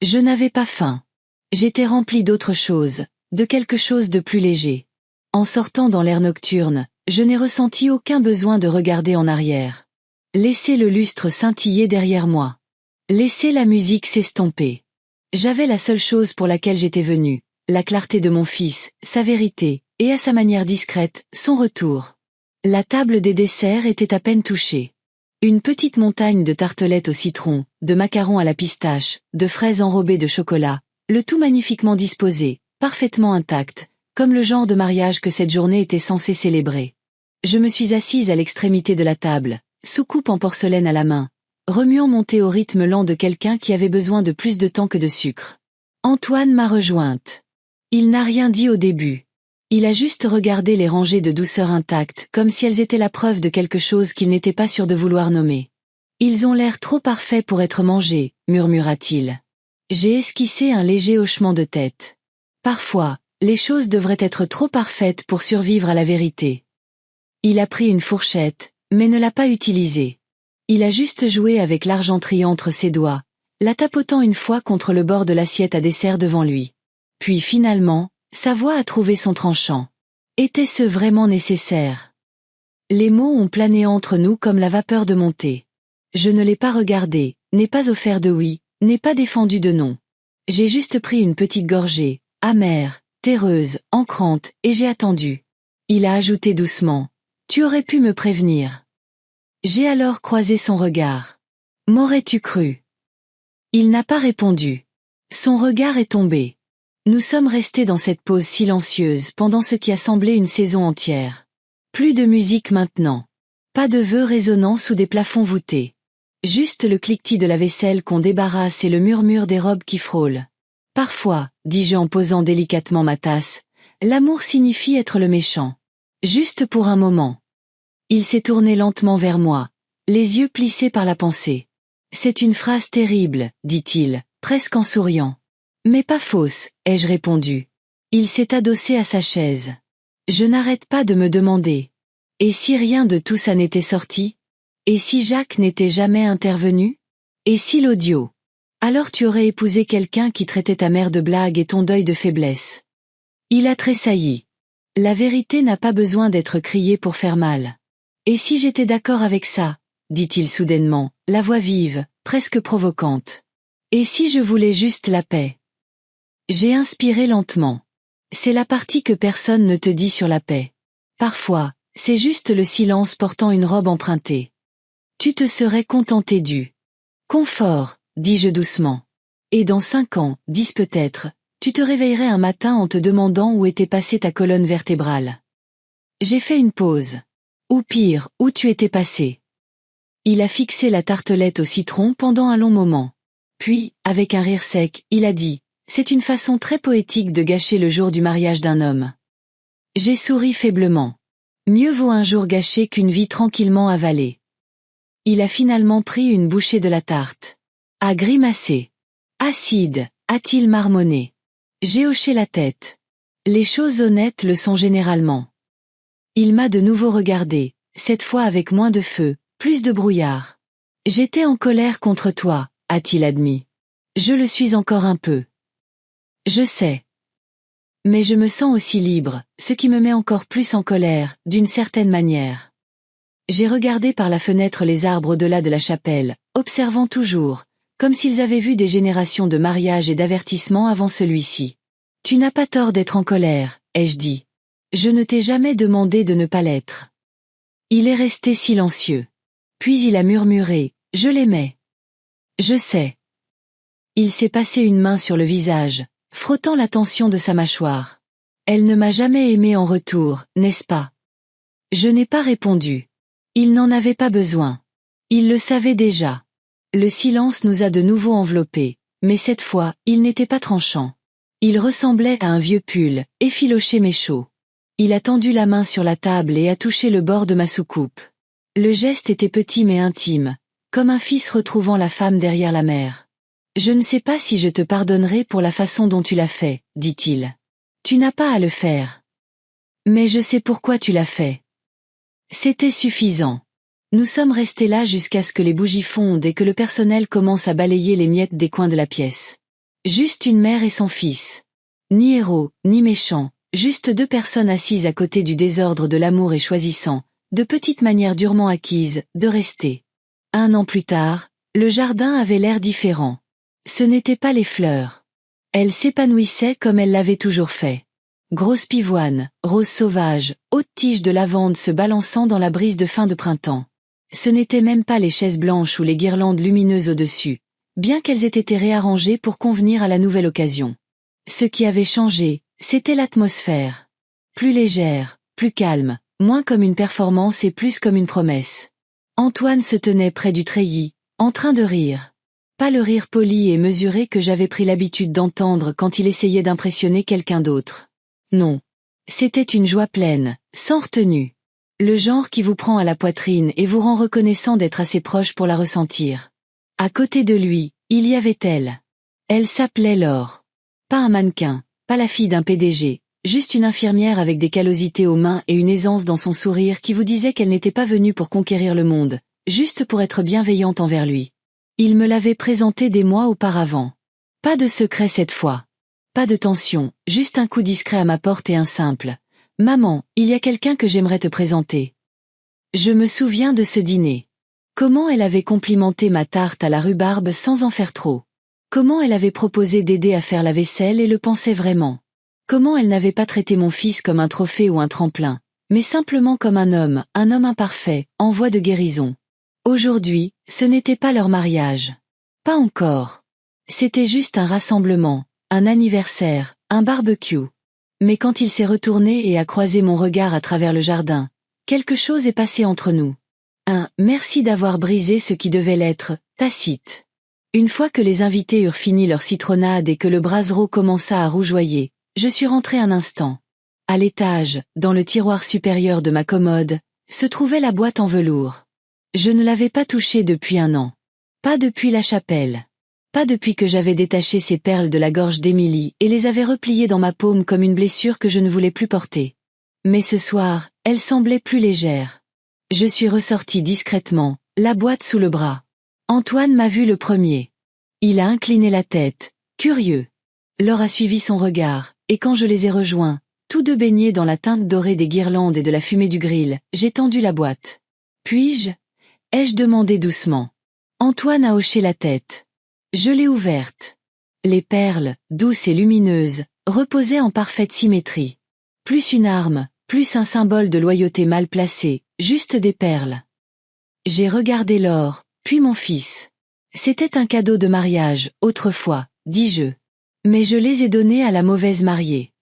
Je n'avais pas faim. J'étais remplie d'autre chose, de quelque chose de plus léger. En sortant dans l'air nocturne, je n'ai ressenti aucun besoin de regarder en arrière. Laisser le lustre scintiller derrière moi. Laisser la musique s'estomper. J'avais la seule chose pour laquelle j'étais venue, la clarté de mon fils, sa vérité, et à sa manière discrète, son retour. La table des desserts était à peine touchée. Une petite montagne de tartelettes au citron, de macarons à la pistache, de fraises enrobées de chocolat, le tout magnifiquement disposé, parfaitement intact, comme le genre de mariage que cette journée était censée célébrer. Je me suis assise à l'extrémité de la table, soucoupe en porcelaine à la main, remuant mon thé au rythme lent de quelqu'un qui avait besoin de plus de temps que de sucre. Antoine m'a rejointe. Il n'a rien dit au début. Il a juste regardé les rangées de douceur intactes comme si elles étaient la preuve de quelque chose qu'il n'était pas sûr de vouloir nommer. « Ils ont l'air trop parfaits pour être mangés », murmura-t-il. J'ai esquissé un léger hochement de tête. Parfois, les choses devraient être trop parfaites pour survivre à la vérité. Il a pris une fourchette, mais ne l'a pas utilisée. Il a juste joué avec l'argenterie entre ses doigts, la tapotant une fois contre le bord de l'assiette à dessert devant lui. Puis finalement, sa voix a trouvé son tranchant. Était-ce vraiment nécessaire? Les mots ont plané entre nous comme la vapeur de mon thé. Je ne l'ai pas regardé, n'ai pas offert de oui, n'ai pas défendu de non. J'ai juste pris une petite gorgée, amère, terreuse, ancrante, et j'ai attendu. Il a ajouté doucement. Tu aurais pu me prévenir. J'ai alors croisé son regard. M'aurais-tu cru? Il n'a pas répondu. Son regard est tombé. Nous sommes restés dans cette pause silencieuse pendant ce qui a semblé une saison entière. Plus de musique maintenant. Pas de vœux résonnant sous des plafonds voûtés. Juste le cliquetis de la vaisselle qu'on débarrasse et le murmure des robes qui frôlent. Parfois, dis-je en posant délicatement ma tasse, l'amour signifie être le méchant. Juste pour un moment. Il s'est tourné lentement vers moi, les yeux plissés par la pensée. C'est une phrase terrible, dit-il, presque en souriant. Mais pas fausse, ai-je répondu. Il s'est adossé à sa chaise. Je n'arrête pas de me demander. Et si rien de tout ça n'était sorti? Et si Jacques n'était jamais intervenu? Et si l'audio? Alors tu aurais épousé quelqu'un qui traitait ta mère de blague et ton deuil de faiblesse. Il a tressailli. La vérité n'a pas besoin d'être criée pour faire mal. Et si j'étais d'accord avec ça, dit-il soudainement, la voix vive, presque provocante. Et si je voulais juste la paix? J'ai inspiré lentement. C'est la partie que personne ne te dit sur la paix. Parfois, c'est juste le silence portant une robe empruntée. Tu te serais contenté du confort, dis-je doucement. Et dans 5 ans, 10 peut-être, tu te réveillerais un matin en te demandant où était passée ta colonne vertébrale. J'ai fait une pause. Ou pire, où tu étais passé. Il a fixé la tartelette au citron pendant un long moment. Puis, avec un rire sec, il a dit, c'est une façon très poétique de gâcher le jour du mariage d'un homme. J'ai souri faiblement. Mieux vaut un jour gâché qu'une vie tranquillement avalée. Il a finalement pris une bouchée de la tarte. A grimacé. Acide, a-t-il marmonné. J'ai hoché la tête. Les choses honnêtes le sont généralement. Il m'a de nouveau regardé, cette fois avec moins de feu, plus de brouillard. J'étais en colère contre toi, a-t-il admis. Je le suis encore un peu. Je sais. Mais je me sens aussi libre, ce qui me met encore plus en colère, d'une certaine manière. J'ai regardé par la fenêtre les arbres au-delà de la chapelle, observant toujours, comme s'ils avaient vu des générations de mariages et d'avertissements avant celui-ci. Tu n'as pas tort d'être en colère, ai-je dit. Je ne t'ai jamais demandé de ne pas l'être. Il est resté silencieux. Puis il a murmuré, je l'aimais. Je sais. Il s'est passé une main sur le visage, frottant la tension de sa mâchoire. Elle ne m'a jamais aimé en retour, n'est-ce pas? Je n'ai pas répondu. Il n'en avait pas besoin. Il le savait déjà. Le silence nous a de nouveau enveloppés, mais cette fois, il n'était pas tranchant. Il ressemblait à un vieux pull, effiloché mais chaud. Il a tendu la main sur la table et a touché le bord de ma soucoupe. Le geste était petit mais intime, comme un fils retrouvant la femme derrière la mère. Je ne sais pas si je te pardonnerai pour la façon dont tu l'as fait, dit-il. Tu n'as pas à le faire. Mais je sais pourquoi tu l'as fait. C'était suffisant. Nous sommes restés là jusqu'à ce que les bougies fondent et que le personnel commence à balayer les miettes des coins de la pièce. Juste une mère et son fils. Ni héros, ni méchant, juste 2 personnes assises à côté du désordre de l'amour et choisissant, de petites manières durement acquises, de rester. 1 an plus tard, le jardin avait l'air différent. Ce n'étaient pas les fleurs. Elles s'épanouissaient comme elles l'avaient toujours fait. Grosses pivoines, roses sauvages, hautes tiges de lavande se balançant dans la brise de fin de printemps. Ce n'étaient même pas les chaises blanches ou les guirlandes lumineuses au-dessus, bien qu'elles aient été réarrangées pour convenir à la nouvelle occasion. Ce qui avait changé, c'était l'atmosphère. Plus légère, plus calme, moins comme une performance et plus comme une promesse. Antoine se tenait près du treillis, en train de rire. Pas le rire poli et mesuré que j'avais pris l'habitude d'entendre quand il essayait d'impressionner quelqu'un d'autre. Non. C'était une joie pleine, sans retenue. Le genre qui vous prend à la poitrine et vous rend reconnaissant d'être assez proche pour la ressentir. À côté de lui, il y avait elle. Elle s'appelait Laure. Pas un mannequin, pas la fille d'un PDG, juste une infirmière avec des callosités aux mains et une aisance dans son sourire qui vous disait qu'elle n'était pas venue pour conquérir le monde, juste pour être bienveillante envers lui. Il me l'avait présentée des mois auparavant. Pas de secret cette fois. Pas de tension, juste un coup discret à ma porte et un simple « Maman, il y a quelqu'un que j'aimerais te présenter. » Je me souviens de ce dîner. Comment elle avait complimenté ma tarte à la rhubarbe sans en faire trop. Comment elle avait proposé d'aider à faire la vaisselle et le pensait vraiment. Comment elle n'avait pas traité mon fils comme un trophée ou un tremplin, mais simplement comme un homme imparfait, en voie de guérison. Aujourd'hui, ce n'était pas leur mariage. Pas encore. C'était juste un rassemblement. Un anniversaire, un barbecue. Mais quand il s'est retourné et a croisé mon regard à travers le jardin, quelque chose est passé entre nous. Un « merci d'avoir brisé ce qui devait l'être » tacite. Une fois que les invités eurent fini leur citronnade et que le brasero commença à rougeoyer, je suis rentré un instant. À l'étage, dans le tiroir supérieur de ma commode, se trouvait la boîte en velours. Je ne l'avais pas touchée depuis 1 an. Pas depuis la chapelle. Pas depuis que j'avais détaché ces perles de la gorge d'Émilie et les avais repliées dans ma paume comme une blessure que je ne voulais plus porter. Mais ce soir, elle semblait plus légère. Je suis ressorti discrètement, la boîte sous le bras. Antoine m'a vu le premier. Il a incliné la tête, curieux. Laure a suivi son regard, et quand je les ai rejoints, tous 2 baignés dans la teinte dorée des guirlandes et de la fumée du grill, j'ai tendu la boîte. Puis-je? ai-je demandé doucement. Antoine a hoché la tête. Je l'ai ouverte. Les perles, douces et lumineuses, reposaient en parfaite symétrie. Plus une arme, plus un symbole de loyauté mal placé, juste des perles. J'ai regardé l'or, puis mon fils. C'était un cadeau de mariage, autrefois, dis-je. Mais je les ai donnés à la mauvaise mariée.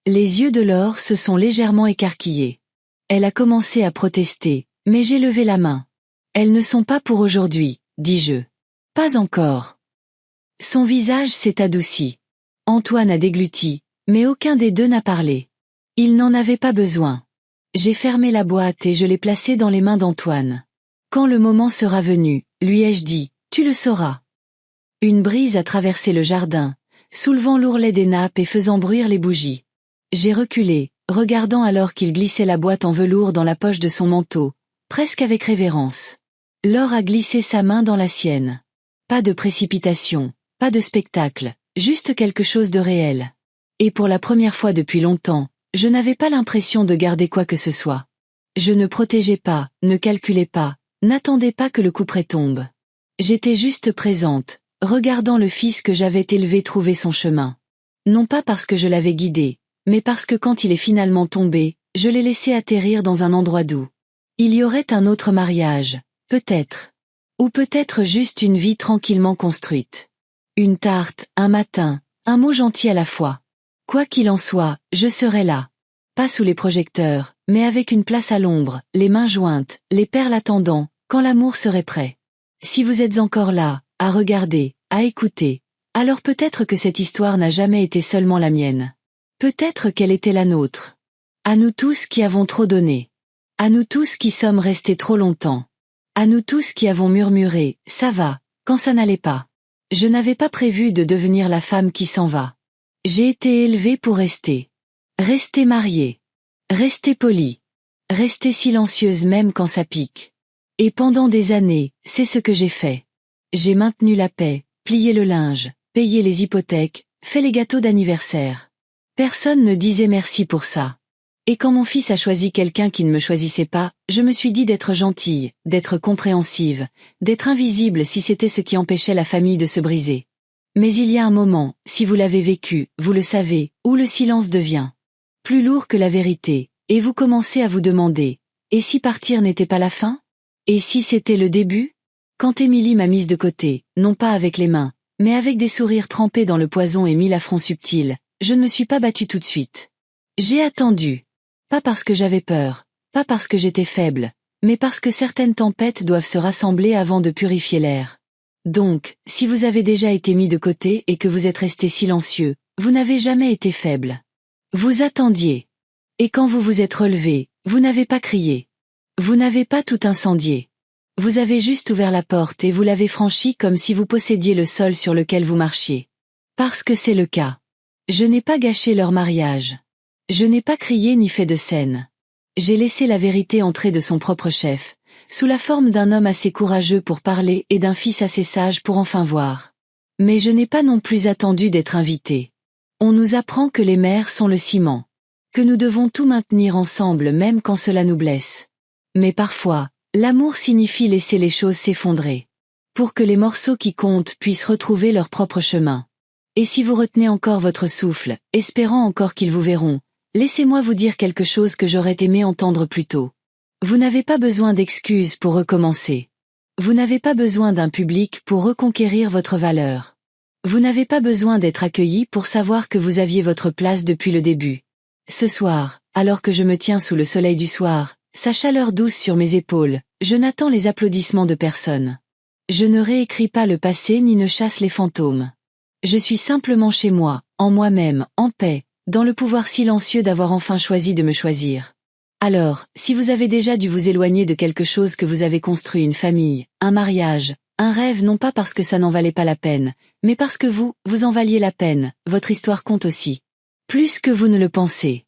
Les yeux de l'or se sont légèrement écarquillés. Elle a commencé à protester, mais j'ai levé la main. Elles ne sont pas pour aujourd'hui, dis-je. Pas encore. Son visage s'est adouci. Antoine a dégluti, mais aucun des deux n'a parlé. Il n'en avait pas besoin. J'ai fermé la boîte et je l'ai placée dans les mains d'Antoine. Quand le moment sera venu, lui ai-je dit, tu le sauras. Une brise a traversé le jardin, soulevant l'ourlet des nappes et faisant bruire les bougies. J'ai reculé, regardant alors qu'il glissait la boîte en velours dans la poche de son manteau, presque avec révérence. Laure a glissé sa main dans la sienne. Pas de précipitation, pas de spectacle, juste quelque chose de réel. Et pour la première fois depuis longtemps, je n'avais pas l'impression de garder quoi que ce soit. Je ne protégeais pas, ne calculais pas, n'attendais pas que le couperet tombe. J'étais juste présente, regardant le fils que j'avais élevé trouver son chemin. Non pas parce que je l'avais guidé, mais parce que quand il est finalement tombé, je l'ai laissé atterrir dans un endroit doux. Il y aurait un autre mariage, peut-être. Ou peut-être juste une vie tranquillement construite. Une tarte, un matin, un mot gentil à la fois. Quoi qu'il en soit, je serai là. Pas sous les projecteurs, mais avec une place à l'ombre, les mains jointes, les perles attendant, quand l'amour serait prêt. Si vous êtes encore là, à regarder, à écouter, alors peut-être que cette histoire n'a jamais été seulement la mienne. Peut-être qu'elle était la nôtre. À nous tous qui avons trop donné. À nous tous qui sommes restés trop longtemps. À nous tous qui avons murmuré « ça va », quand ça n'allait pas. Je n'avais pas prévu de devenir la femme qui s'en va. J'ai été élevée pour rester. Rester mariée. Rester polie. Rester silencieuse même quand ça pique. Et pendant des années, c'est ce que j'ai fait. J'ai maintenu la paix, plié le linge, payé les hypothèques, fait les gâteaux d'anniversaire. Personne ne disait merci pour ça. Et quand mon fils a choisi quelqu'un qui ne me choisissait pas, je me suis dit d'être gentille, d'être compréhensive, d'être invisible si c'était ce qui empêchait la famille de se briser. Mais il y a un moment, si vous l'avez vécu, vous le savez, où le silence devient plus lourd que la vérité, et vous commencez à vous demander, et si partir n'était pas la fin? Et si c'était le début? Quand Émilie m'a mise de côté, non pas avec les mains, mais avec des sourires trempés dans le poison et mis la front subtil, je ne me suis pas battue tout de suite. J'ai attendu. Pas parce que j'avais peur, pas parce que j'étais faible, mais parce que certaines tempêtes doivent se rassembler avant de purifier l'air. Donc, si vous avez déjà été mis de côté et que vous êtes resté silencieux, vous n'avez jamais été faible. Vous attendiez. Et quand vous vous êtes relevé, vous n'avez pas crié. Vous n'avez pas tout incendié. Vous avez juste ouvert la porte et vous l'avez franchie comme si vous possédiez le sol sur lequel vous marchiez. Parce que c'est le cas. Je n'ai pas gâché leur mariage. Je n'ai pas crié ni fait de scène. J'ai laissé la vérité entrer de son propre chef, sous la forme d'un homme assez courageux pour parler et d'un fils assez sage pour enfin voir. Mais je n'ai pas non plus attendu d'être invité. On nous apprend que les mères sont le ciment, que nous devons tout maintenir ensemble même quand cela nous blesse. Mais parfois, l'amour signifie laisser les choses s'effondrer, pour que les morceaux qui comptent puissent retrouver leur propre chemin. Et si vous retenez encore votre souffle, espérant encore qu'ils vous verront, laissez-moi vous dire quelque chose que j'aurais aimé entendre plus tôt. Vous n'avez pas besoin d'excuses pour recommencer. Vous n'avez pas besoin d'un public pour reconquérir votre valeur. Vous n'avez pas besoin d'être accueilli pour savoir que vous aviez votre place depuis le début. Ce soir, alors que je me tiens sous le soleil du soir, sa chaleur douce sur mes épaules, je n'attends les applaudissements de personne. Je ne réécris pas le passé ni ne chasse les fantômes. Je suis simplement chez moi, en moi-même, en paix, dans le pouvoir silencieux d'avoir enfin choisi de me choisir. Alors, si vous avez déjà dû vous éloigner de quelque chose que vous avez construit, une famille, un mariage, un rêve, non pas parce que ça n'en valait pas la peine, mais parce que vous en valiez la peine, votre histoire compte aussi. Plus que vous ne le pensez.